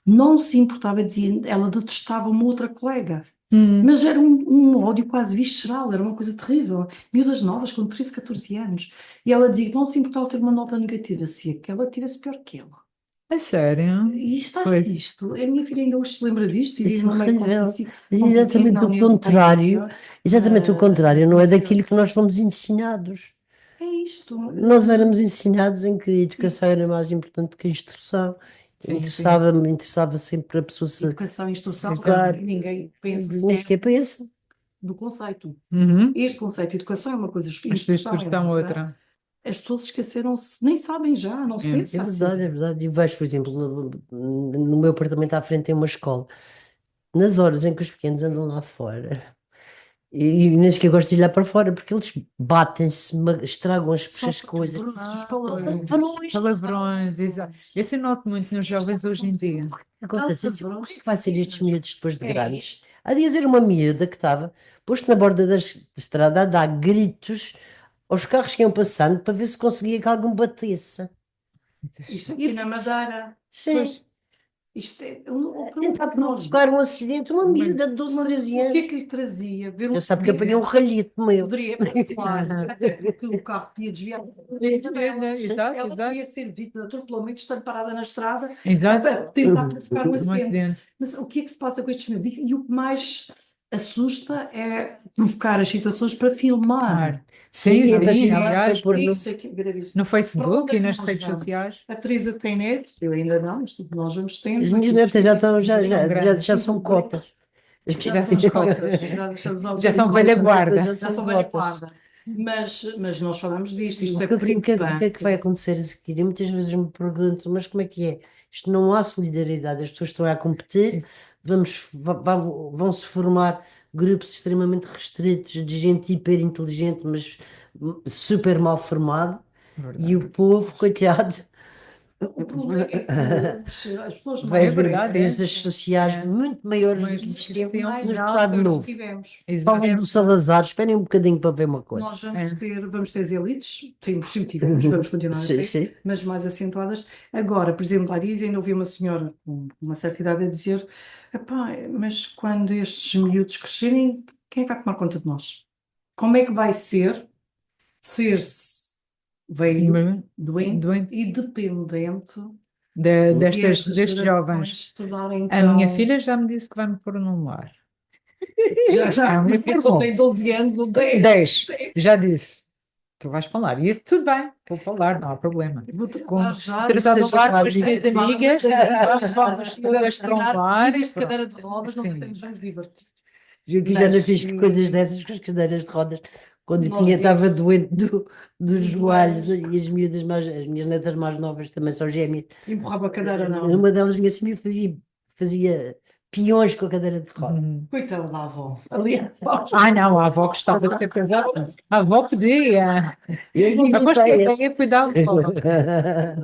não se importava, dizia, ela detestava uma outra colega. Hum. Mas era um ódio quase visceral, era uma coisa terrível. Miúdas novas, com 13, 14 anos. E ela dizia que não se importava ter uma nota negativa se aquela tivesse pior que ela. É sério? E está Pois. isto. A minha filha ainda hoje se lembra disto e vive Isso é num meio horrível. Mas competitivo exatamente na o União contrário. Europeia. Exatamente o contrário. Não é Mas daquilo que nós fomos ensinados. é isto. Nós éramos ensinados em que a E- educação era mais importante que a instrução. Sim, sim. Interessava sempre a pessoa Educação e se instrução, educar. ninguém pensa Nem sequer sequer pensa. do conceito. Uhum. Este conceito de educação é uma coisa, As tuas instrução é sugestão outra. outra. As pessoas esqueceram-se, nem sabem já, não se É. pensa É assim. verdade, é verdade. E vejo, por exemplo, no meu apartamento à frente tem uma escola. Nas horas em que os pequenos andam lá fora, e nem sequer gosto de olhar para fora, porque eles batem-se, estragam Só as coisas. brutos, Palavrões. Palavrões, exato. Esse eu noto muito nos jovens hoje em dia. Acontece assim, o que é que vai ser estes miúdos depois de É grandes? isto. Há dias era uma miúda que estava posto na borda da estrada a dar gritos aos carros que iam passando para ver se conseguia que algum batesse. Isto E eu aqui na fico assim, Madeira, sim, isto é a pergunta tentar que nós. provocar um acidente, uma Mas, miúda de 12, Mas 13 o que é anos. que lhe trazia? Ver um Já sabe que apanhei um acidente? ralhito meu. Poderia, claro, aham. até porque o carro tinha desviado. Exato, Ela exato. podia ser vítima de atropelamento, estando parada na estrada, Exato. a tentar provocar um Um acidente. acidente. Mas o que é que se passa com estes miúdos? E o que mais assusta é provocar as situações para filmar. Claro. Sim, Sim, é para sim, filmar, para aliás, pôr no. Isso é que é gravíssimo. no Para onde Facebook é e que nas nós redes vamos? sociais. A Teresa tem netos, eu ainda não, mas nós vamos As tendo. minhas Aqui, netas já estão, São grandes. já são cotas. já Já são são cotas, cotas. já deixamos lá um Já são bocadinho velha As cotas, netas guarda. já já são são velha cotas. guarda. Mas nós falamos disto, isto é O que é que vai preocupante. acontecer a seguir? E muitas vezes me pergunto, mas como é que é? Isto não há solidariedade, as pessoas estão a competir, vão-se formar grupos extremamente restritos de gente hiper inteligente, mas super mal formado, e o Verdade. povo, coitado, O problema é que as pessoas vai É mais haver verdade, é. diferenças sociais É. muito maiores do Mas que que existiam existiam mais no na Estado altura. nós Novo. tivemos. Exato. Falam do Salazar, esperem um bocadinho para ver uma coisa. Nós É. vamos ter as elites, sempre tivemos, vamos continuar a Sim, ter, sim. mas mais acentuadas. Agora, por exemplo, há dias ainda ouvi uma senhora com uma certa idade a dizer: "Epá, mas quando estes miúdos crescerem, quem é que vai tomar conta de nós? Como é que vai ser-se velho, doente Doente. e dependente Essas destes gerações jovens. estudarem A minha tão... filha já me disse que vai me pôr num lar. Já, É muito só bom. tem 12 anos, ou 10. 10, já disse. Tu vais para o lar. E eu, tudo bem, vou para o lar, não há problema. Vou Com tratar já. tratar do seja lar com claro, as minhas Vamos amigas, vamos todas para um lar. vidas de cadeira de rodas, não Sim. sei, nos vamos divertir. Eu que já não Mas, fiz coisas dessas com as cadeiras de rodas. Quando eu Nós estava vimos. doente dos Dos joelhos joelhos. e as minhas netas mais novas também são gêmeas. Empurrava a cadeira, não. Uma delas vinha assim e fazia peões com a cadeira de rodas. Uhum. Coitada da avó. Ali, Ai, não, a avó gostava de ter pesado. A avó podia. Eu Aposto que imitei até fui dar avó.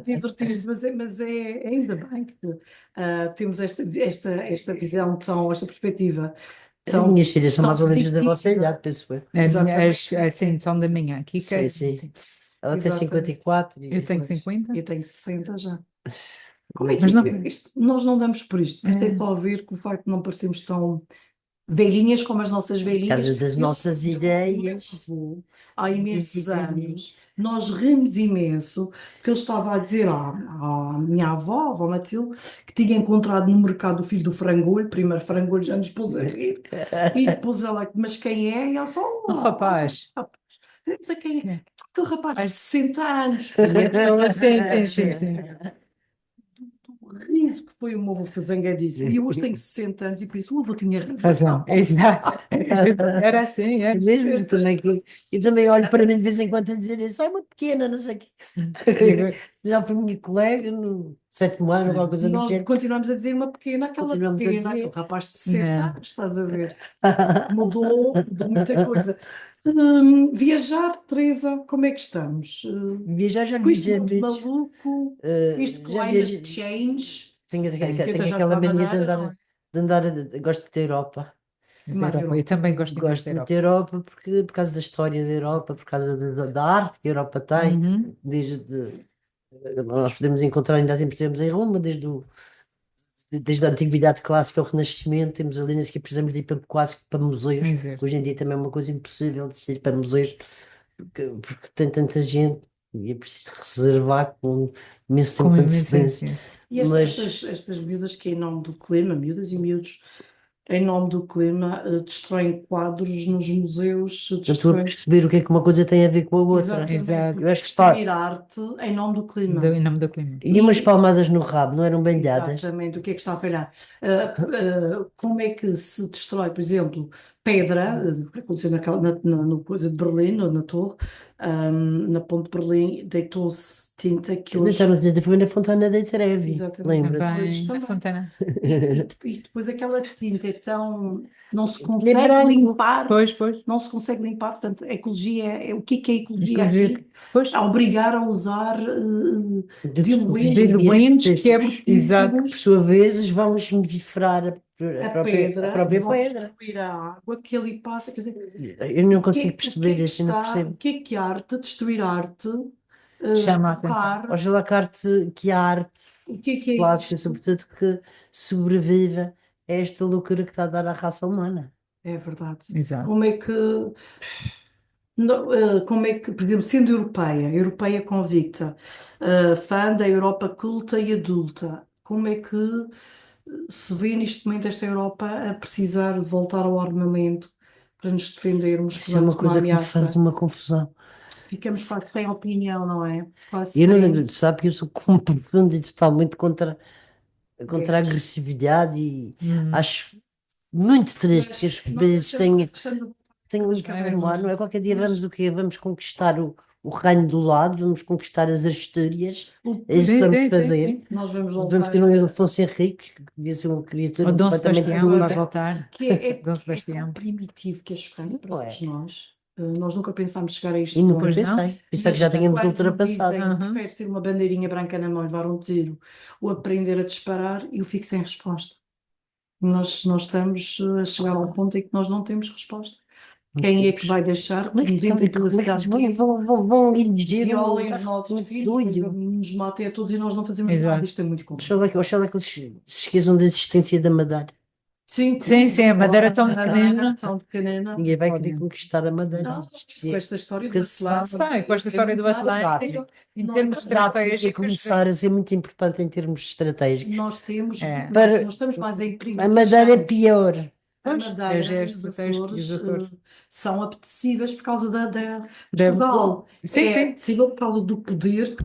divertir-se, ainda bem que temos esta visão tão, esta perspectiva As tão, minhas filhas são tão mais ou menos da vossa positiva. idade, penso eu. Sim, são da minha. Kika, Sim, sim. Ela tem Exatamente. 54 e eu tenho depois- 50. Eu tenho 60 já. Mas não- Nós não damos por isto, mas É. tem só a ver com o facto de não parecermos tão velhinhas como as nossas Por velhinhas. causa das nossas ideias. Há imensos anos, nós rimos imenso, porque ele estava a dizer à minha avó, a avó Matilde, que tinha encontrado no mercado o filho do frangolho, primeiro frangolho já nos pôs a rir, e depois ela, mas quem é? E ela só, Um rapaz. não sei quem é, É. aquele rapaz de 60 anos. Sim. O riso que foi o meu avô que zanga disso. E eu hoje tenho 60 anos e por isso o avô tinha razão. Razão, exato. Era assim, é. Mesmo eu também olho para mim de vez em quando a dizer isso, é uma pequena, não sei o quê. Já foi minha colega no 7º ano, alguma coisa do Nós género. continuamos a dizer uma pequena, aquela Continuamos a pequena, dizer. aquele rapaz de 60 Não. anos, estás a ver? Mudou muita coisa. Viajar, Teresa, como é que estamos? Viajar já Fuiste viajei muito muitos. maluco, viste Já climate viajei. change, Tenho, Sim. tenho, que até tenho já aquela está na mania Madeira, de andar, gosto de Europa. Da Mais Europa. Eu Europa. também gosto imenso Gosto da muito Europa. da Europa por causa da história da Europa, por causa da arte que a Europa tem, Uhum. nós podemos encontrar, ainda temos em Roma, desde a Antiguidade Clássica ao Renascimento, temos ali, nem sequer precisamos de ir quase que para museus, Exato. que hoje em dia também é uma coisa impossível de ir para museus, porque tem tanta gente e é preciso reservar com imenso tempo Com de imensa antecedência. ânsia. E estas miúdas que, em nome do clima, miúdas e miúdos, em nome do clima, destroem quadros nos museus, Eu estou a destroem. perceber o que é que uma coisa tem a ver com a outra. Exatamente. Exato. Eu acho que está. Destruir arte em nome do clima. Em nome do clima. E umas palmadas no rabo, não eram bem dadas? Exatamente, o que é que está a falhar? Como é que se destrói, por exemplo, pedra, o que aconteceu no coisa de Berlim, na torre, na ponte de Berlim, deitou-se tinta que hoje... Então, foi na Fontana de Trevi, Exatamente. lembra-se? Também, Também. na Fontana. E depois aquela tinta é tão... não se É consegue branco. limpar, Pois. não se consegue limpar, portanto, a ecologia, o que é a ecologia Inclusive, aqui? pois. A obrigar a usar Diluentes que é. Exato. Por sua vez, vamos vivificar a a própria vão pedra. destruir a água que ali passa, quer dizer, Eu não consigo o que perceber é que isso, não está, percebo. o que é que a arte, destruir arte, Chama a atenção. tocar, Oxalá que a arte o que é plástica, isto? sobretudo, que sobreviva a esta loucura que está a dar à raça humana. É verdade. Exato. Como é que, como é que, por exemplo, sendo europeia convicta, fã da Europa culta e adulta, como é que se vê neste momento esta Europa a precisar de voltar ao armamento para nos defendermos Isso é uma perante uma coisa que me faz ameaça? uma confusão. Ficamos quase sem opinião, não é? Quase Eu não sem... sabe que eu sou profundo e totalmente contra a guerras. agressividade e Hum. acho muito triste que os Nós países achamos tenham das um cavernas. mar, não é? Qualquer dia Mas- vamos o quê? Vamos conquistar o reino do lado, vamos conquistar as Astúrias, é isso que Sim, vamos sim, fazer. sim. Nós vamos Vamos voltar ter um Afonso Henriques, que devia ser uma criatura O Dom completamente Sebastião vai doida. voltar. que é Dom tão Sebastião. primitivo que é chocante para Não é? todos nós. Nós nunca pensámos chegar a este E nunca ponto. Pois não? pensei. Pensei que já Mas tínhamos quando ultrapassado. dizem, Uhum. preferes ter uma bandeirinha branca na mão e levar um tiro ou aprender a disparar, eu fico sem resposta. Nós estamos a chegar ao ponto em que nós não temos resposta. Quem é que vai deixar que nos entrem pela cidade Vão eleger violem os nossos filhos, doido. nos matem a todos e nós não fazemos Exato. nada? Isto é muito complicado. Oxalá que eles se esqueçam da existência da Madeira. Sim, Sim, a Madeira tão pequenina. tão pequenina. Ninguém vai querer Olha. conquistar a Madeira. Não, com esta história do Caçar. Atlântico, Está, e com esta história do Atlântico, em Não, termos mas Vai estratégicos, começar a ser muito importante em termos estratégicos. nós temos, É. nós estamos mais em perigo A do que Madeira é achamos. pior. A Pois, Madeira é e os estratégico, e os Açores Açores. são apetecíveis por causa da Deve- Portugal. Sim, É sim. apetecível por causa do poder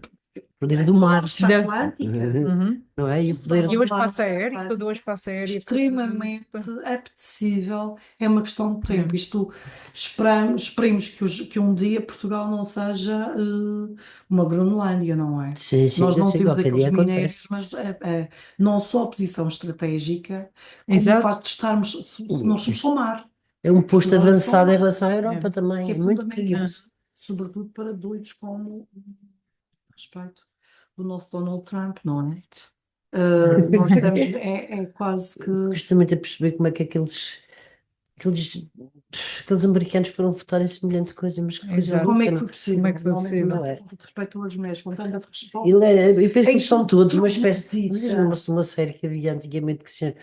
Poder do mar. costa Deve- atlântica. Uhum. Não é? E o poder E o Vamos espaço lá, aéreo, todo o espaço aéreo. extremamente apetecível, é uma questão de tempo. Isto esperemos que um dia Portugal não seja uma Groenlândia, não é? Sim, sim, Nós eu não sei, temos qualquer aqueles dia minérios, acontece. mas não só a posição estratégica, como o Exato. facto de estarmos, nós somos só mar, É um posto Nós avançado em somos- relação à Europa É. também. que é É muito fundamental, perigoso. sobretudo para doidos como a respeito do nosso Donald Trump, não é? Nós estamos, é quase que. Custa muito a perceber como é que aqueles americanos foram votar em semelhante coisa, mas que coisa Exato. Como é louca, que não? foi possível? Como é que foi Normalmente, possível? Não é? de respeito às mulheres, com tanta Eu penso que É eles são isso todos uma tudo espécie. dita. Vocês lembram-se de uma série que havia antigamente que se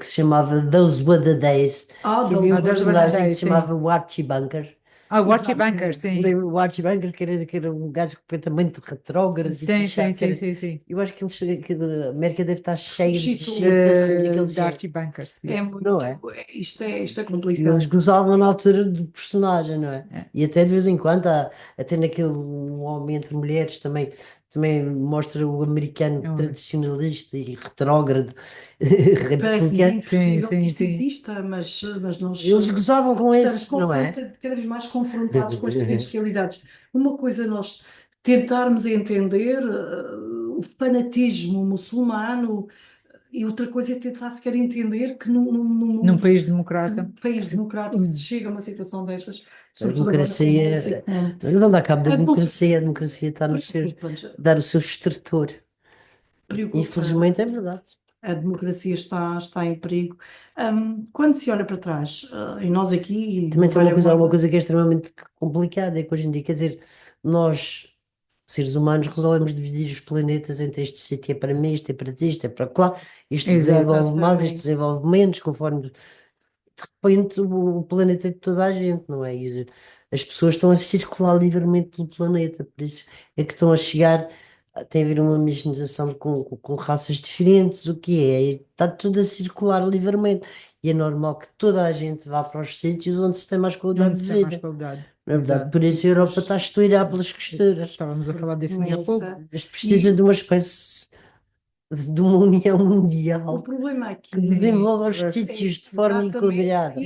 chamava Those Were the Days? Que havia um Those Were the personagem que Days, se sim. chamava o Archie Bunker. O Archie Exato. Bunker, sim. Lembro o Archie Bunker, que era um gajo completamente retrógrado e Sim, fechado, sim, sim, sim. eu acho que a América deve estar cheia de Suscitou. gente assim, daquele De género. Archie Bunker, sim. É muito. Não é? Isto é E complicado. eles gozavam na altura do personagem, não é? É. E até de vez em quando, até naquele Um Homem Entre Mulheres, também mostra o americano É um- tradicionalista e retrógrado, Parece-nos republicano. impossível Sim, que isto sim. exista, mas nós Eles gozavam com estamos esse, não é? cada vez mais confrontados com as seguintes realidades. Uma coisa é nós tentarmos entender o fanatismo muçulmano e outra coisa é tentar sequer entender que Num país democrata. país democrático se chega a uma situação destas, A sobretudo agora com democracia, com- mas não dá cabo da A democracia está no seu, preocupa-nos, dar o seu estertor. preocupa. Infelizmente é verdade. A democracia está em perigo. Quando se olha para trás, e nós aqui, Também tem Ovelha uma Gorda, coisa que é extremamente complicada, é que hoje em dia, quer dizer, nós, seres humanos, resolvemos dividir os planetas entre este sítio é para mim, este é para ti, este é para lá, este desenvolve mais, este Exatamente. desenvolve menos, conforme de repente o planeta é de toda a gente, não é? E as pessoas estão a circular livremente pelo planeta, por isso é que estão a chegar, tem a haver uma homogeneização com raças diferentes, o que é? Está tudo a circular livremente. E é normal que toda a gente vá para os sítios onde se tem mais qualidade Onde de se tem mais vida. qualidade. Não é verdade? Exato. Por isso a Europa está a estourar pelas costuras. Estávamos a falar disso há pouco. Mas precisa de uma espécie de uma união O mundial problema aqui que desenvolva os É, sítios de forma exatamente equilibrada.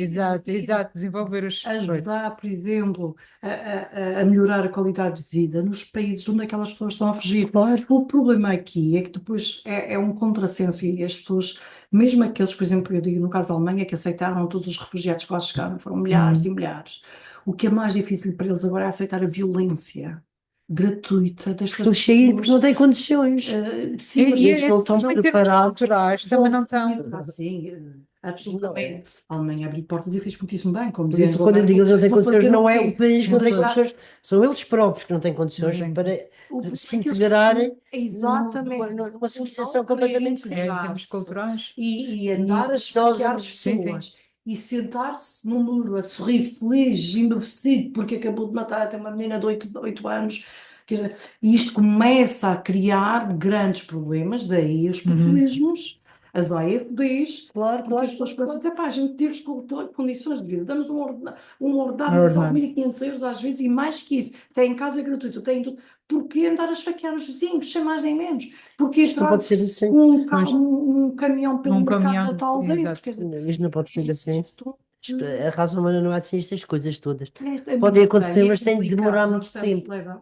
Exato. Desenvolver os. ajudar, por exemplo, a melhorar a qualidade de vida nos países onde aquelas pessoas estão a fugir. O problema aqui é que depois é um contrassenso e as pessoas, mesmo aqueles, por exemplo, eu digo no caso da Alemanha, que aceitaram todos os refugiados que lá chegaram, foram milhares e milhares. O que é mais difícil para eles agora é aceitar a violência gratuita destas Eles saírem porque não pessoas. têm condições. Sim, mas eles não estão em termos preparados. culturais também não estão. Sim, Não é. absolutamente. A Alemanha abriu portas e fez muitíssimo bem, como Quando dizia eu digo eles não têm vou condições, fazer não o é quê? o país que não Vou tem deixar- condições, são eles próprios que não têm condições Não têm. para O problema se é que eles integrarem estão- Exatamente. numa civilização Não completamente querem Em diferente. termos culturais. e andar a nós esfaquear as sim, sim. pessoas e sentar-se no muro a sorrir feliz, embevecido, porque acabou de matar até uma menina de 8 anos. Quer dizer, e isto começa a criar grandes problemas, daí os populismos, as AfDs, Claro, porque as pessoas pensam, claro. pá, a gente ter condições de vida, damos um ordenado Um mensal ordenado. de 1.500 euros às vezes e mais que isso, tem casa gratuita, tem tudo. Porquê andar a esfaquear os vizinhos, sem mais nem menos? Porquê Isto não pode ser assim. Pois. um caminhão pelo Um mercado caminhão, da tal sim, aldeia? exato. Quer dizer, Isto não pode ser assim. isto A raça humana não é assim, estas coisas todas. é Podem muito acontecer, estranho, mas tem de complicado, demorar nós muito estamos tempo. leva-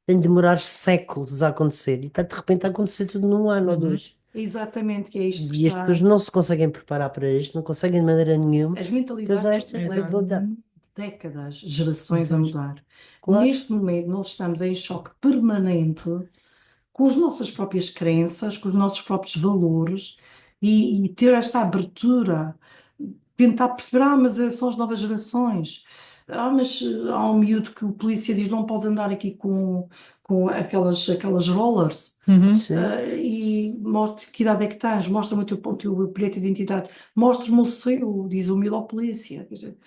Tem de demorar séculos a acontecer. E está de repente a acontecer tudo num ano ou dois. Exatamente, que é isto que E as está. pessoas não se conseguem preparar para isto, não conseguem de maneira nenhuma. As Pois mentalidades esta é a levam realidade. décadas, gerações a mudar. Claro. Neste momento, nós estamos em choque permanente com as nossas próprias crenças, com os nossos próprios valores e ter esta abertura, tentar perceber, mas são as novas gerações. Mas há um miúdo que o polícia diz, não podes andar aqui com aquelas rollers. Uhum. Sim. E mostra que idade é que tens, mostra-me o teu bilhete de identidade, mostra-me o seu, diz o à polícia. Quer dizer,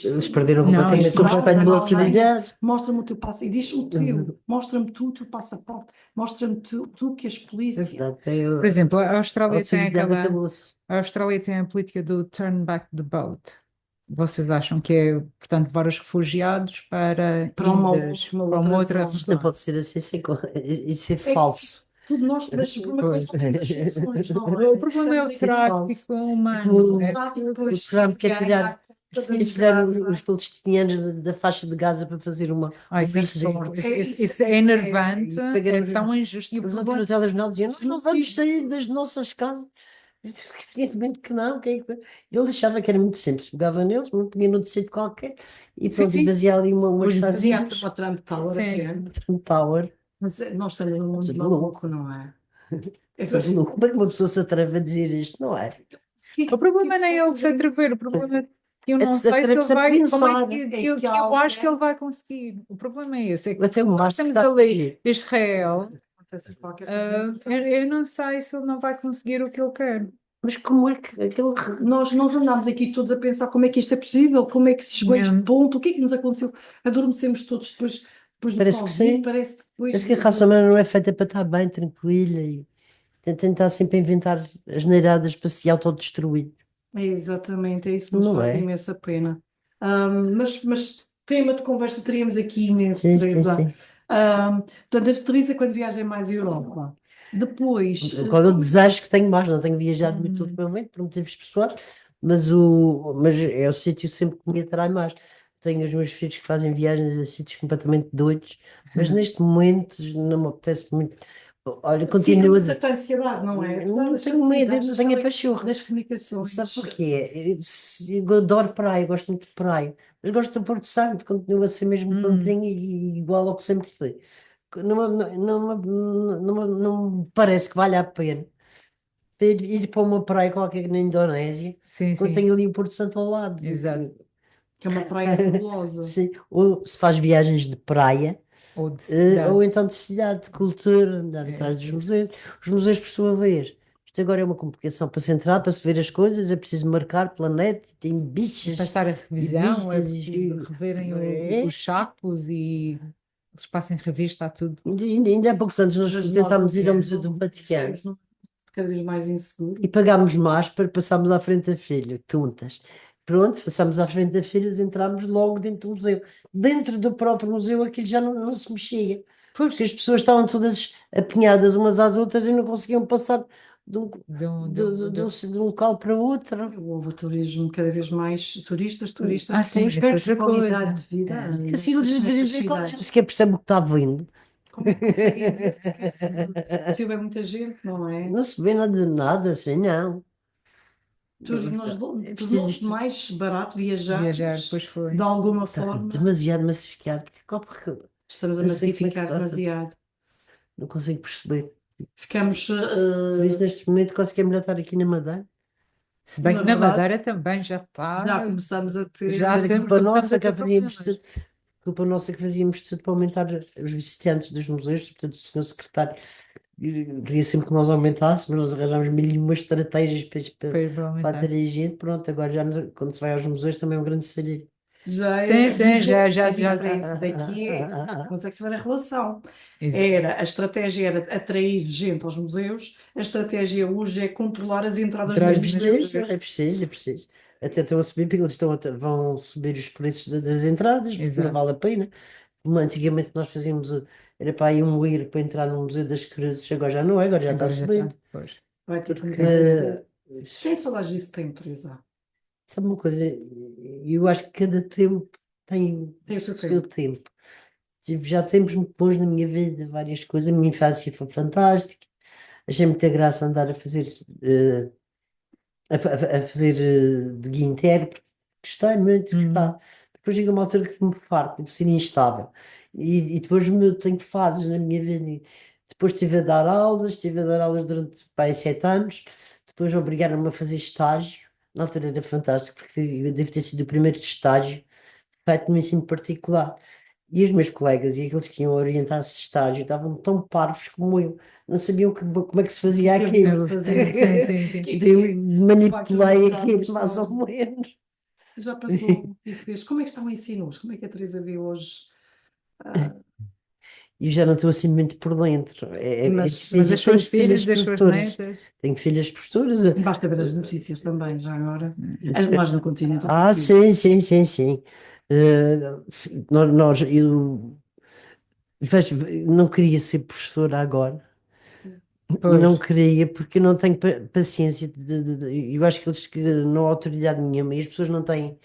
Eles isto, perderam Não, completamente isto o vai respeito para pela além. autoridade. Mostra-me o teu passaporte, e diz o teu, mostra-me tu o teu passaporte, mostra-me tu que és É polícia. verdade, Por exemplo, a a Austrália tem autoridade aquela. acabou-se. A Austrália tem a política do turn back the boat. Vocês acham que é, portanto, levar os refugiados para Para uma ilhas, outra para uma outra zona. Isto não zona? pode ser assim, isso é É que falso. tudo nós, mas o problema é que nós não temos as soluções, não é? O problema é o Estamos aqui tráfico É humano. como É tráfico, o depois Trump quer ganhar sim, de tirar os Gaza. palestinianos da faixa de Gaza para fazer um Isso é ridículo. resort. Isso é enervante, E é pagamos. tão injusto. E o Eles ontem problema. no telejornal diziam: não vamos Genocídio. sair das nossas casas. Eu disse, evidentemente que não. Ele achava que era muito simples. Pegava neles, punha num tecido qualquer e Sim, pronto, e sim. fazia ali umas Fazia casinhas. uma Trump Tower Sim. aqui, Um tower. mas nós estamos num mundo Tudo maluco, não é? Tudo louco. Como é que uma pessoa se atreve a dizer isto? Não é? O problema não é ele se atrever, o problema é que eu não sei se ele Atreve-se a vai, como é pensar. que eu acho que ele vai conseguir. O problema é esse, é que Até o nós Musk temos está a ali fugir. Israel, Acontece qualquer coisa. eu não sei se ele não vai conseguir o que ele quer. Mas como é que aquele. Nós andámos aqui todos a pensar como é que isto é possível, como é que se chegou a este Mesmo. ponto, o que é que nos aconteceu? Adormecemos todos depois do Parece que Covid, sim. parece que depois Parece que a raça humana não é feita para estar bem, tranquila e tentar sempre inventar asneiradas para se autodestruir. É exatamente, é isso que nos Não faz é? imensa pena. Mas tema de conversa teríamos aqui imenso, Sim, sim, Teresa. sim. Portanto, a Teresa quando viaja mais à Europa. Depois, Qual é o desejo que tenho mais? Não tenho viajado muito Hum, ultimamente por motivos pessoais, mas é o sítio sempre que me atrai mais. Tenho os meus filhos que fazem viagens a sítios completamente doidos, mas neste momento não me apetece muito. Olha, continuo fica-me a. certa ansiedade, não é? Apesar Não das tenho medo, facilidades, não tenho a pachorra. das comunicações. Sabe porquê? Eu adoro praia, gosto muito de praia, mas gosto do Porto Santo, continua a ser mesmo tontinho e igual ao que sempre foi. Não me parece que vale a pena ir para uma praia qualquer na Indonésia, sim, quando sim, tenho ali o Porto Santo ao lado. exato. Que é uma praia fabulosa. Sim, ou se faz viagens de praia, Ou de ou cidade. então de cidade, de cultura, andar É, atrás dos museus. Os museus, por sua vez. Isto agora é uma complicação para se entrar, para se ver as coisas, é preciso marcar planeta, tem e bichas passar a e revisão, é bichas preciso reverem os sacos e eles passam em revista a tudo. Ainda há poucos anos nós Mas nós tentámos ir ao Museu do vivemos Vaticano cada vez mais inseguro. e pagámos mais para passarmos à frente da filha, tontas. Pronto, passámos à frente da filha, entramos logo dentro do museu. Dentro do próprio museu aquilo já não se mexia, Pois, porque as pessoas estavam todas apinhadas umas às outras e não conseguiam passar de um, de um local para outro. Houve turismo, cada vez mais turistas sim, temos isso é perto de outra qualidade coisa. de vida É. Que assim eles nestas nem cidades. sequer percebem o que está vindo. Como é que conseguem ver se houver muita gente, não é? Não se vê nada de nada, assim, não. É preciso Tornou-se isto. mais barato Viajar, viajarmos pois foi. de alguma Está forma. demasiado massificado. Estamos a Eu sei como é que massificar se trata. demasiado. Não consigo perceber. Ficamos, Por isso, neste momento, quase que é melhor estar aqui na Madeira. Se bem na que na verdade, Madeira também já está, já começamos a ter. já Era temos, culpa começamos nossa a que ter fazíamos problemas. tudo. Culpa nossa que fazíamos tudo para aumentar os visitantes dos museus, portanto, o senhor secretário queria sempre que nós aumentássemos, nós arranjámos mil e uma estratégias Para para aumentar. atrair gente. Pronto, agora já quando se vai aos museus também é um grande salheiro. Já Sim, é, sim, a já. diferença daqui consegue-se ver a relação. Exato. A estratégia era atrair gente aos museus, a estratégia hoje é controlar as entradas Atrás nos É dos museus. preciso, é preciso, é preciso. Até estão a subir, porque eles vão subir os preços das entradas, porque não Exato. vale a pena. Como antigamente nós fazíamos, era para aí um ir para entrar no Museu das Cruzes, agora já não é, agora já está Agora já está. subindo. Pois. Vai ter que Porque, começar a ter. Tem saudades disso tempo, Teresa? sabe uma coisa, eu acho que cada tempo tem Tem o o seu seu tempo. tempo. Tive já tempos muito bons na minha vida, várias coisas. A minha infância foi fantástica. Achei muita graça andar a fazer, a fazer de guia intérprete. Gostei muito, Uhum. gostava. Depois chega uma altura que me farto de ser instável. E depois tenho fases na minha vida. E depois estive a dar aulas durante pá, aí 7 anos. Depois obrigaram-me a fazer estágio. Na altura era fantástico, porque eu devo ter sido o primeiro estágio feito no ensino particular. E os meus colegas e aqueles que iam orientar-se de estágio estavam tão parvos como eu, não sabiam como é que se fazia que havia aquilo. de fazer? Sim, sim, sim. Que- Então eu que vai manipulei contar uma aquilo mais ou história. menos. Já passou e fez. Como é que está o ensino hoje? Como é que a Teresa vê hoje? Ah, E eu já não estou assim muito por dentro. É mas Mas difícil. as suas Tenho filhas filhas, as suas professoras. netas? Tenho filhas professoras. basta ver as notícias também, já agora. Mais no continente Ah, europeu. sim, sim, sim, sim. Eh, eu não queria ser professora agora. Pois, Não queria, porque eu não tenho paciência. Eu acho que eles que não há autoridade nenhuma e as pessoas não têm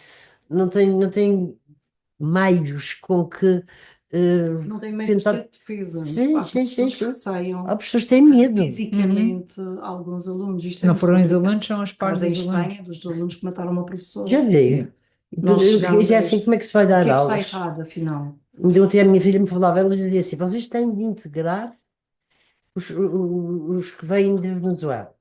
meios com que Não tem meios tentar. de defesa, mas Sim, há sim, sim, professores que sim. receiam Há pessoas que têm medo. uhum. fisicamente alguns alunos. Isto Se é não muito forem os complicado. alunos, são os pais Caso em dos alunos. Espanha, dos alunos que mataram uma Já professora. veio. Nós chegámos E a é assim, este. como é que se vai O dar que é que está aulas? errado, afinal? De ontem a minha filha me falava, ela dizia assim: vocês têm de integrar os que vêm da Venezuela.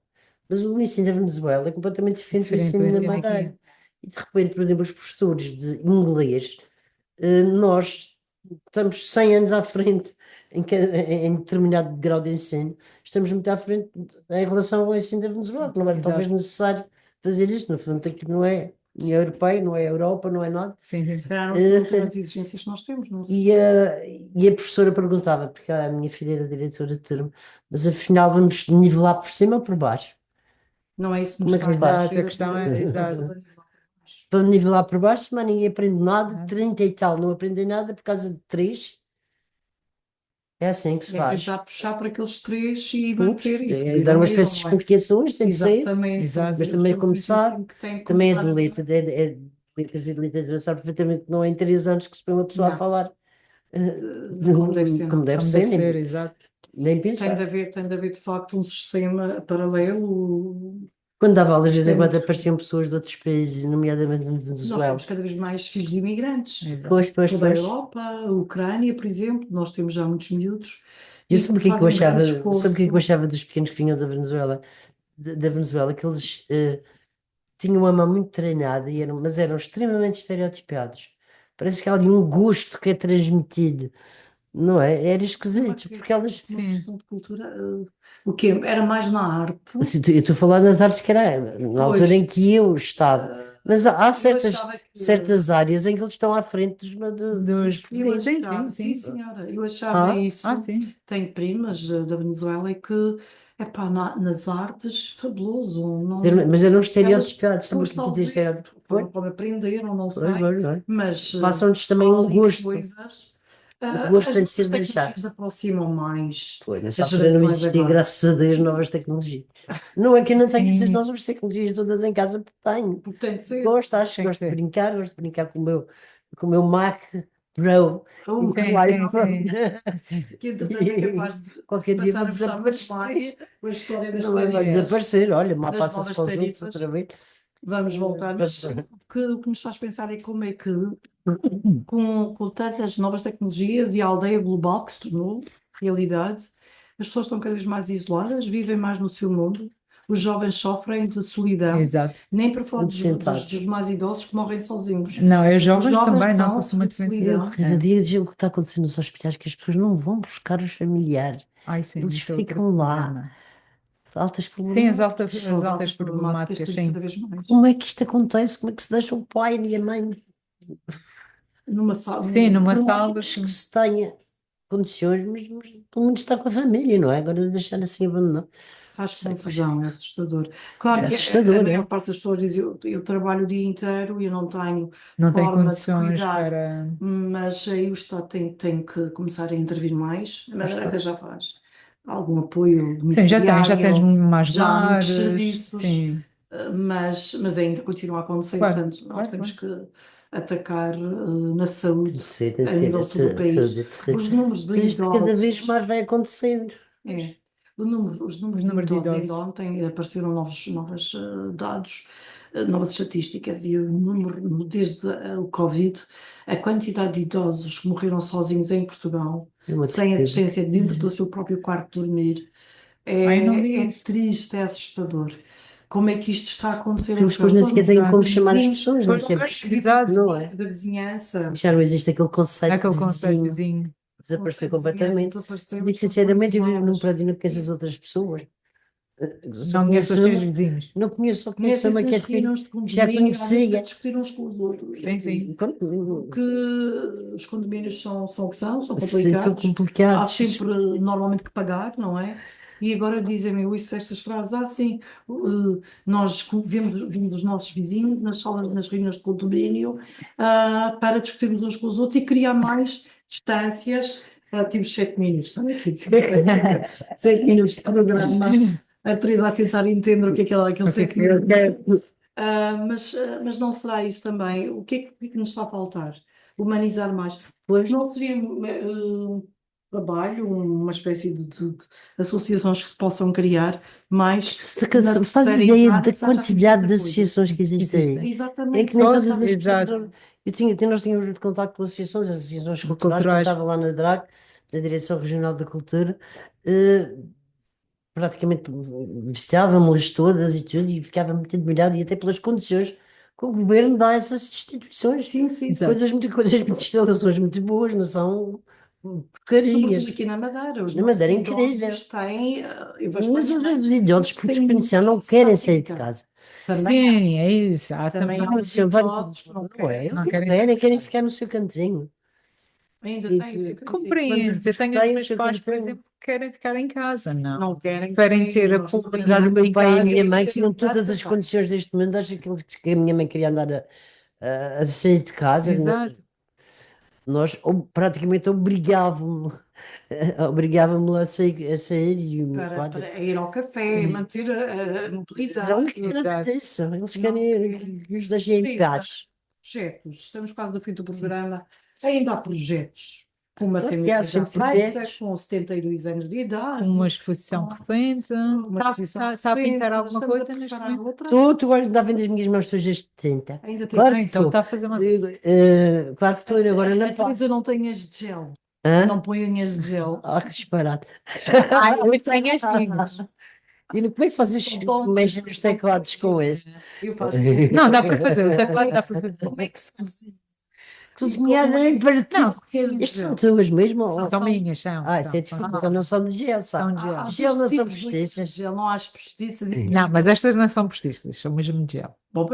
Mas o ensino da Venezuela é completamente diferente do Diferente do ensino da ensino aqui. Madeira. E de repente, por exemplo, os professores de inglês, nós estamos 100 anos à frente em determinado grau de ensino, estamos muito à frente em relação ao ensino da Venezuela, que não era talvez Exato. necessário fazer isto. No fundo, aquilo não é União Europeia, não é Europa, não é nada. Sim, Se sim. calhar não tem as exigências que nós temos, não sei. E a professora perguntava, porque a minha filha era diretora de turma, mas afinal vamos nivelar por cima ou por baixo? Não é isso que nos Como é que está se a faz? Exato, a acontecer. questão é, exato. Vamos nivelar por baixo, mas ninguém aprende nada, Nada. 30 e tal não aprendem nada por causa de 3. É assim que se É faz. tentar puxar para aqueles três e Putz, manter e é subir dar ao umas nível, peças não com é? explicações, tem de ser, Exatamente, são Exato. mas também, estamos como a insistir sabe, que tem que também é começar de a letras, é de letras e de literatura, sabe perfeitamente que não é em 3 anos que se põe uma pessoa a não, falar como deve ser, como não. deve Como ser, deve ser, nem, exato. nem Tem pensar. de haver de facto um sistema paralelo. Quando dava aulas, de vez em Tem quando que- apareciam pessoas de outros países, nomeadamente na Nós Venezuela. temos cada vez mais filhos de imigrantes. Exato. Pois, pois, Toda a pois. Europa, a Ucrânia, por exemplo, nós temos já muitos miúdos Eu e sabe que o que é que eu fazem um grande achava, sabe o que é que eu esforço. achava dos pequenos que vinham da Venezuela? Da Venezuela, que eles tinham uma mão muito treinada, mas eram extremamente estereotipados. Parece que há ali um gosto que é transmitido, não é? Era Será esquisito, que é porque elas. uma Sim. questão de cultura? O quê? Era mais na arte? Assim, eu estou a falar das artes que era na altura em Pois, que eu estava, mas há eu certas, achava que certas áreas em que eles estão à frente dos Dos... eu portugueses. Sim, sim, achava, sim, sim. senhora, eu achava Ah, Ah, isso. sim. Tenho primas da Venezuela e que, epá, nas artes, fabuloso. Não, mas eram elas, estereotipados, sabe o pois que quer dizer talvez, estereótipo? a Pois, forma como aprenderam, não pois, sei, pois, pois. mas Passam-nos também há um ali gosto. coisas. O gosto As tem de ser novas deixado. tecnologias aproximam mais Pois, nessa as altura não gerações existia, agora. graças a Deus, novas tecnologias. Não é que eu não tenho essas Sim, novas tecnologias todas em casa, porque tenho. Porque tem de ser. Gosto, acho que tem que ser. gosto de brincar com o meu Mac Pro e com Sim, o sim, iPhone. sim. Sim. Que entretanto é E capaz de qualquer dia vou passar a gostar muito mais desaparecer. com a história das Não é? Vai tarifas, desaparecer. Olha, mal das passa-se novas para os outros tarifas. outra vez. Vamos voltar, mas o que nos faz pensar é como é que, com tantas novas tecnologias e a aldeia global que se tornou realidade, as pessoas estão cada vez mais isoladas, vivem mais no seu mundo, os jovens sofrem de solidão, Exato. nem para falar Muito dos sentados. mais idosos que morrem sozinhos. Não, os Os jovens jovens também estão a nota-se uma sofrer de diferença. solidão. Cada dia o que está acontecendo nos hospitais é que as pessoas não vão buscar os familiares. Ai, sim, Eles isso é outro ficam lá. problema. Altas Sim, problemáticas. São as as altas altas problemáticas problemáticas, têm sim. cada vez mais. Como é que isto acontece? Como é que se deixa o pai e a mãe? Numa sala, Sim, numa Por sala, menos que sim. se tenha condições, mas pelo menos está com a família, não é? Agora deixar assim abandonado. faz Sei, pois, confusão, é assustador. é Claro que a assustador, maior é? parte das pessoas diz eu trabalho o dia inteiro e eu não tenho Não tem forma de condições cuidar, para. mas aí o Estado tem que começar a intervir mais. A Pois Madeira está. até já faz algum apoio Sim, já tens domiciliário, mais já há muitos lares, serviços, sim. mas ainda continua a acontecer. Claro, Portanto, nós claro, temos claro. que atacar na Tem saúde de ser, tem a de ter nível de todo o essa país. toda Os terrível. números de Mas isto cada vez idosos. mais vai acontecendo. É. Os Os números de números de idosos, ainda idosos. ontem apareceram novos dados, novas estatísticas, e o número, desde o Covid, a quantidade de idosos que morreram sozinhos em Portugal, É uma sem tristeza. assistência dentro do seu próprio quarto de dormir, Ai, não vi é isso. triste, é assustador. como é que isto está a acontecer em Eles depois nem sequer têm como Portugal? chamar as Vizinhos, pessoas, não Pois, sei. exato. Não é? da vizinhança. Já não existe aquele conceito Aquele de conceito vizinho, vizinho. desapareceu Conceito de vizinhança completamente. desapareceu, Digo as pessoas sinceramente, eu foram vivo num isoladas. prédio e não conheço as Isso. outras pessoas. Só Não conheço os conheço teus uma, vizinhos. não conheço, só conheço Conhecem-se uma que nas é filha, reuniões de que já condomínio, às vezes para conhecia. discutir uns com os outros. Sim, sim. E quando- Porque os condomínios são o que são São complicados. Há complicados. sempre normalmente que pagar, não é? E agora dizem-me, eu ouço estas frases, sim, nós vimos os nossos vizinhos nas salas, nas reuniões de condomínio, para discutirmos uns com os outros e criar mais distâncias. Tive 7 minutos, estão aqui, 7 minutos de programa, a Teresa a tentar entender o que é aquele O que é que 7 minutos. Mas não será isso também? O que é que nos está a faltar? Humanizar mais. Pois, Não seria trabalho, uma espécie de associações que se possam criar mais na faz terceira ideia idade, da apesar de já termos quantidade tanta de coisa. associações que existem aí. É Exatamente. que nem Todas, todas as exato. pessoas. Nós tínhamos muito contato com associações culturais, quando Culturais. estava lá na DRAC, na Direção Regional da Cultura, eh, praticamente visitávamos-las todas e tudo, e ficava muito admirado, e até pelas condições que o governo dá a essas instituições. Sim, sim, sim. Muitas instalações muito boas, não são Sobretudo porcarias. aqui na Madeira. Os Na nossos Madeira é incrível. idosos têm, eu vejo Mas pais os idosos, por têm definição, não muita querem sair de prática. casa. Também Sim, é isso. também há Não, os isso é vários- idosos que não não é, querem. eles Não não querem querem ficar no seu cantinho. Ainda E têm o seu cantinho. Compreendes. Eu tenho os têm o meus seu pais, por cantinho. exemplo, que querem ficar em casa, não. Não querem Preferem ter a nós não companhia Já o meu em pai e a casa. minha mãe isso tinham é todas as verdade. condições deste mundo. Acho que a minha mãe queria andar a sair de casa. Exato. Nós praticamente obrigávamos-la a sair e o meu pai. para ir ao café, Sim. manter a Eles não mobilidade. querem nada Exato. disso. Eles Não querem que os deixem em Teresa, paz. projetos. Estamos quase no fim do programa. Ainda há projetos. Com uma Claro que família há já sempre feita, projetos. com 72 anos de idade. Uma exposição recente. Uma Está, exposição está a pintar recente, alguma estamos a coisa neste preparar momento? outra. Tu agora ainda vendo as minhas mãos sujas de tinta. Ainda tem. Claro Ah, que então estou. está a fazer uma. Claro que estou agora na A Teresa não tem unhas de gel. Hã? Não põe unhas de gel. Ah, que disparate. Ai, eu tenho as minhas. E como é que fazes mexer nos teclados com esse? Eu faço. Não, dá para fazer. O teclado dá para fazer. Como é que se cozinha? Cozinhar nem para ti. Não, Estes são tuas mesmo? são minhas, são. Isso é são. diferente. Então não são de gel, São sabe? de gel. Há Gel não dois são tipos de postiças. gel, não há as postiças. Não, mas estas não são postiças, são mesmo de gel. Bom,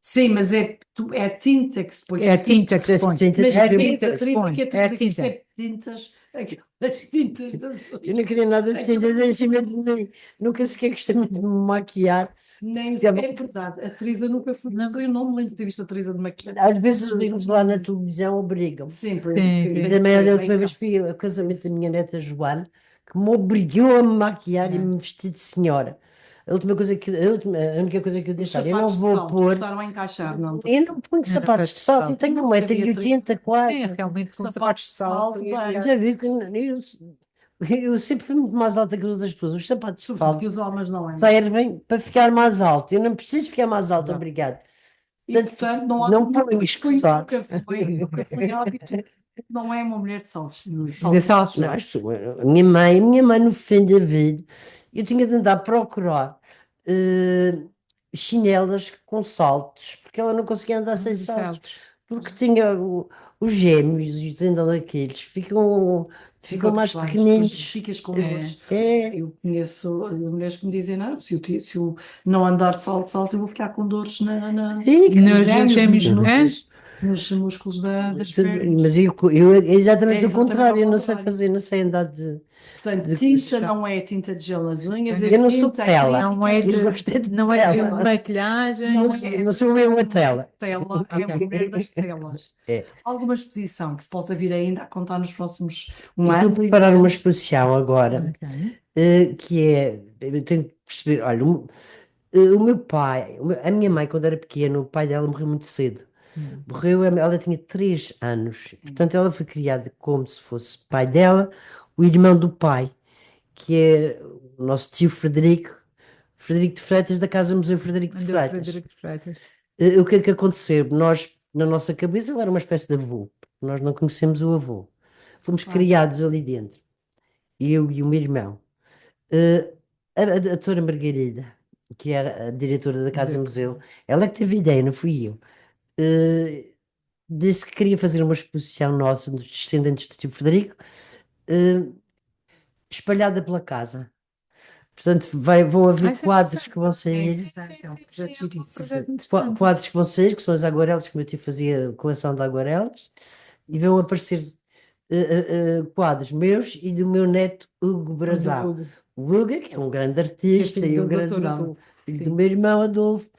sim, mas é a tinta que se põe. É a tinta que se Isto põe. tinta Mas É a a tinta tinta, que se põe. que a É a Teresa que tinta. percebe tintas, aquelas tintas das Eu não queria nada de tintas em cima de mim. Nunca sequer gostei muito de me maquiar. Nem é verdade. A Teresa nunca foi. Eu não me lembro de ter visto a Teresa de maquilhagem. Às vezes os livros lá na televisão obrigam-me. Sempre. Sim, sim. E também da última vez fui ao casamento da minha neta Joana, que me obrigou a me maquiar e me vestir de senhora. A única coisa que eu Os disse, olha, eu não sapatos de vou salto pôr, estaram a encaixar, não. eu não ponho Não, sapatos de salto, eu tenho Nunca vi a 1,80 m É, quase. realmente com Sapatos sapatos de de salto. salto, bem. Já vi que eu sempre fui muito mais alta que as outras pessoas. Os sapatos de Sobretudo que salto os homens não é. servem para ficar mais alto. Eu não preciso ficar mais alto, Exato. obrigado. E, Portanto, portanto, não há não ponho escoçado. nunca foi hábito. Não é uma mulher de saltos. De De saltos. saltos. Não, a minha mãe no fim da vida, eu tinha de andar a procurar eh, chinelas com saltos, porque ela não conseguia andar sem De saltos, saltos. porque tinha os gêmeos e o tendão daqueles, ficam mais pequeninos. Ficas com É. dores. É, Eu conheço mulheres que me dizem, não, se eu não andar de saltos, eu vou ficar com dores fica. Nos gêmeos, não é? nos músculos das pernas. Mas eu é exatamente É o contrário, eu não sei contrário. fazer, não sei andar de. Portanto, de tinta questão. não é tinta de gel nas unhas, Eu é não sou tinta tela. Não é Eu de, gostei de não é de tela. maquilhagem. Não sou eu uma tela. Tela, é a mulher das telas. É. Alguma exposição que se possa vir ainda a contar nos próximos Estou a ano? preparar uma exposição agora, Ok. que é, eu tenho que perceber, olha, o meu pai, a minha mãe, quando era pequena, o pai dela morreu muito cedo. Morreu, ela tinha 3 anos, portanto ela foi criada como se fosse pai dela, o irmão do pai, que é o nosso tio Frederico de Freitas, da Casa Museu Frederico de Andou Freitas. Frederico Freitas. O que é que aconteceu? Nós, na nossa cabeça, ele era uma espécie de avô, nós não conhecemos o avô. Fomos criados ali dentro, eu e o meu irmão. A doutora Margarida, que é a diretora da Casa Diretora. Museu, ela é que teve a ideia, não fui eu. Disse que queria fazer uma exposição nossa dos descendentes do tio Frederico, eh, espalhada pela casa. Portanto, vão haver Isso é quadros que vão interessante. sair, interessante, é um projeto É um giríssimo. projeto interessante. quadros que vão sair, que são as aguarelas, que o meu tio fazia coleção de aguarelas, e vão aparecer quadros meus e do meu neto Hugo Brazão. Hugo, O Hugo, que é um grande que é artista e filho um do grande Dr. nome, Adolfo. filho do Sim. meu irmão Adolfo,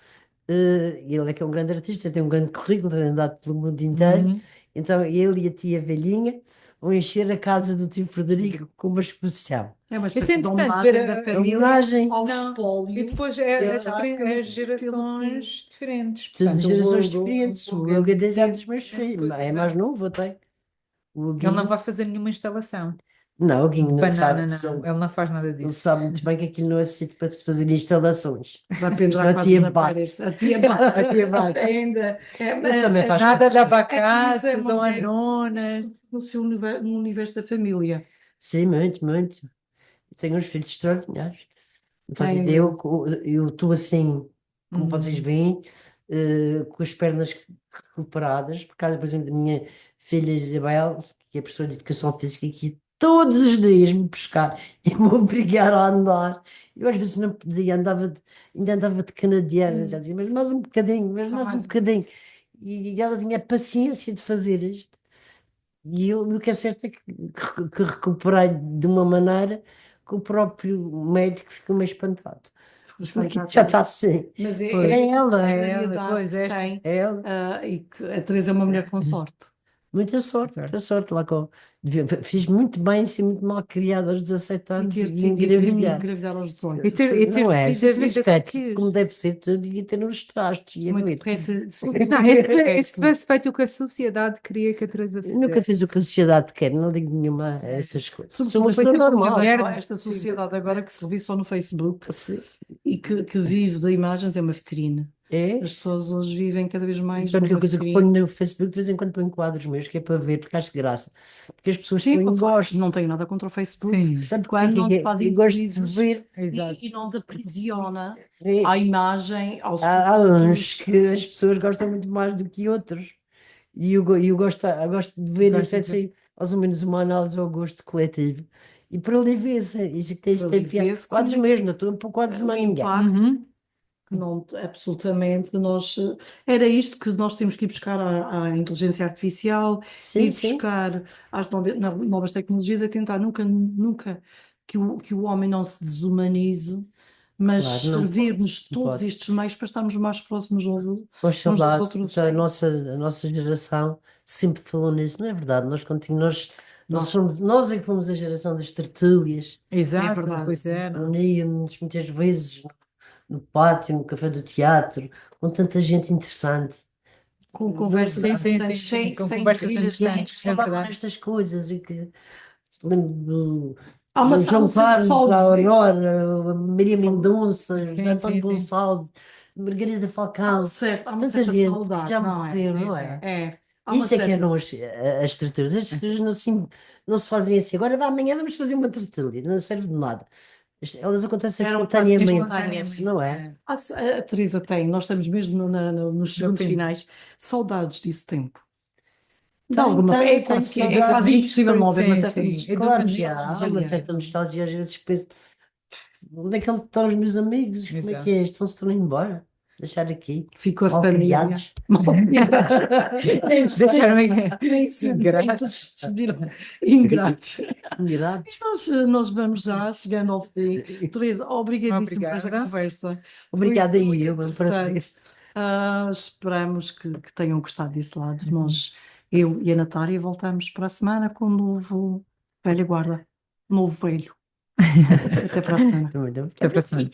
e ele é que é um grande artista, tem um grande currículo, tem andado pelo mundo inteiro. Uhum. Então ele e a tia velhinha vão encher a casa do tio Frederico com uma exposição. É uma Isso é espécie de interessante ver homenagem da a família homenagem, ao Não, e espólio depois da jaca as pelo gerações tio. diferentes. tudo de Portanto, gerações o diferentes. O Hugo é Hugo é muito da idade dos antigo, meus filhos, pois, é mais exato. novo até. O Ele não Huguinho, vai fazer nenhuma instalação. não, o Huguinho De não sabe, banana, não. Ele não faz nada ele disso. sabe muito bem que aquilo não é sítio para se fazer instalações. Vai Senão pendurar a quadros tia na bate. parede. A tia bate. A tia bate. Ainda. Mas também faz Nada parte. de Aqui isso é abacates uma ou mulher anonas. no seu no universo da família. Sim, muito, muito. Eu tenho uns filhos extraordinários. Não fazes Tem ideia, mesmo. eu estou assim, como vocês Hum. veem, com as pernas recuperadas, por causa, por exemplo, da minha filha Isabel, que é professora de Educação Física, que todos os dias me buscar e me obrigar a andar. Eu às vezes não podia, ainda andava de canadiana, já dizia, mas mais um bocadinho, mas Só mais um mais um bocadinho. E ela tinha a paciência de fazer isto. E eu, o que é certo é que recuperei de uma maneira que o próprio médico ficou meio espantado. Mas como é que isto já está assim? Mas Pois. É é essa ela, solidariedade Pois, que se esta. tem, é ela. e que a Teresa é uma mulher com sorte. Muita Certo. sorte lá com. Fiz muito bem, ser muito mal criado aos 17 E anos ter e tido engravidar. engravidar aos 18. E ter Não é? Se eu vivido a tivesse vida que feito quis. como deve ser, eu devia ter nos trastes e a Muito ver. correto. Não, e se tivesse feito o que a sociedade queria que a Teresa Eu nunca fizesse. fiz o que a sociedade quer, não digo nenhuma a essas coisas. Sou Sobretudo uma esta pessoa sociedade, normal. Mulher, esta sim. sociedade agora que se vive só no Facebook Sim. e que vive de imagens é uma vitrine. É? As pessoas hoje vivem cada vez mais A única numa coisa que vitrine. ponho no Facebook, de vez em quando ponho quadros meus, que é para ver, porque acho graça. Porque as pessoas Sim, põem gosto. não tenho nada contra o Facebook. Sim, Sabe Quando porque não te faz eu gosto de infelizes ver. exato. e não te aprisiona É, à imagem, aos há uns produtos. que as pessoas gostam muito mais do que outros. E eu gosto de ver, Gosto isso de ver. assim, mais ou menos uma análise ao gosto coletivo. E para ali ver-se, isso tem piada. Vê-se Quadros como é mesmo, não estou a pôr quadros de o mais ninguém. impacto Uhum. que não, absolutamente, nós, era isto que nós temos que ir buscar à inteligência artificial, Sim, ir sim, buscar às novas tecnologias, é tentar nunca que o homem não se desumanize, mas claro, não pode, servir-nos não todos pode. estes meios para estarmos mais próximos uns dos Oxalá, outros. então a nossa geração sempre falou nisso, não é verdade? Nós Nós, somos, nós é que fomos a geração das tertúlias, é Exato, verdade. pois é, não. reuníamos muitas vezes no pátio, no café do teatro, com tanta gente interessante. Com conversas Sim, sim, interessantes, sim, sim, com sem conversas trilhas interessantes, Que é falavam verdade. nestas coisas e que lembro do há do há João um certo Carlos, a saudosismo. Aurora, a Maria Mendonça, José Sim, António sim, sim. Gonçalves, Margarida Falcão, Há uma tanta certa gente que saudade, já não é? morreu, não Exato. é? É, há uma Isso é que certa. eram as tertúlias. As tertúlias não, não se fazem assim. Agora, amanhã vamos fazer uma tertúlia, não serve de nada. Elas acontecem Eram quase espontaneamente, espontâneas. não é? A Teresa tem, nós estamos mesmo nos No segundos fim. finais, saudades desse tempo. De alguma forma, Tenho é quase saudades. impossível não haver uma Sim, certa sim. E do Claro caminho. que há uma certa nostalgia, às vezes penso, onde é que estão os meus amigos? Como é que Exato. é isto? Vão-se tornar embora? Deixar aqui, Ficou a mal família. criados. Mal criados. Deixaram Nem se ingratos. se despediram. Ingratos. Mirados. Nós vamos já chegando ao fim. Teresa, obrigadíssimo por esta Obrigada. conversa. Obrigada Foi e muito eu, é um prazer. interessante. Esperamos que tenham gostado desse lado. Eu e a Natália, voltamos para a semana com um novo velha guarda. Novo velho. Até para a semana. Também, Até para a semana.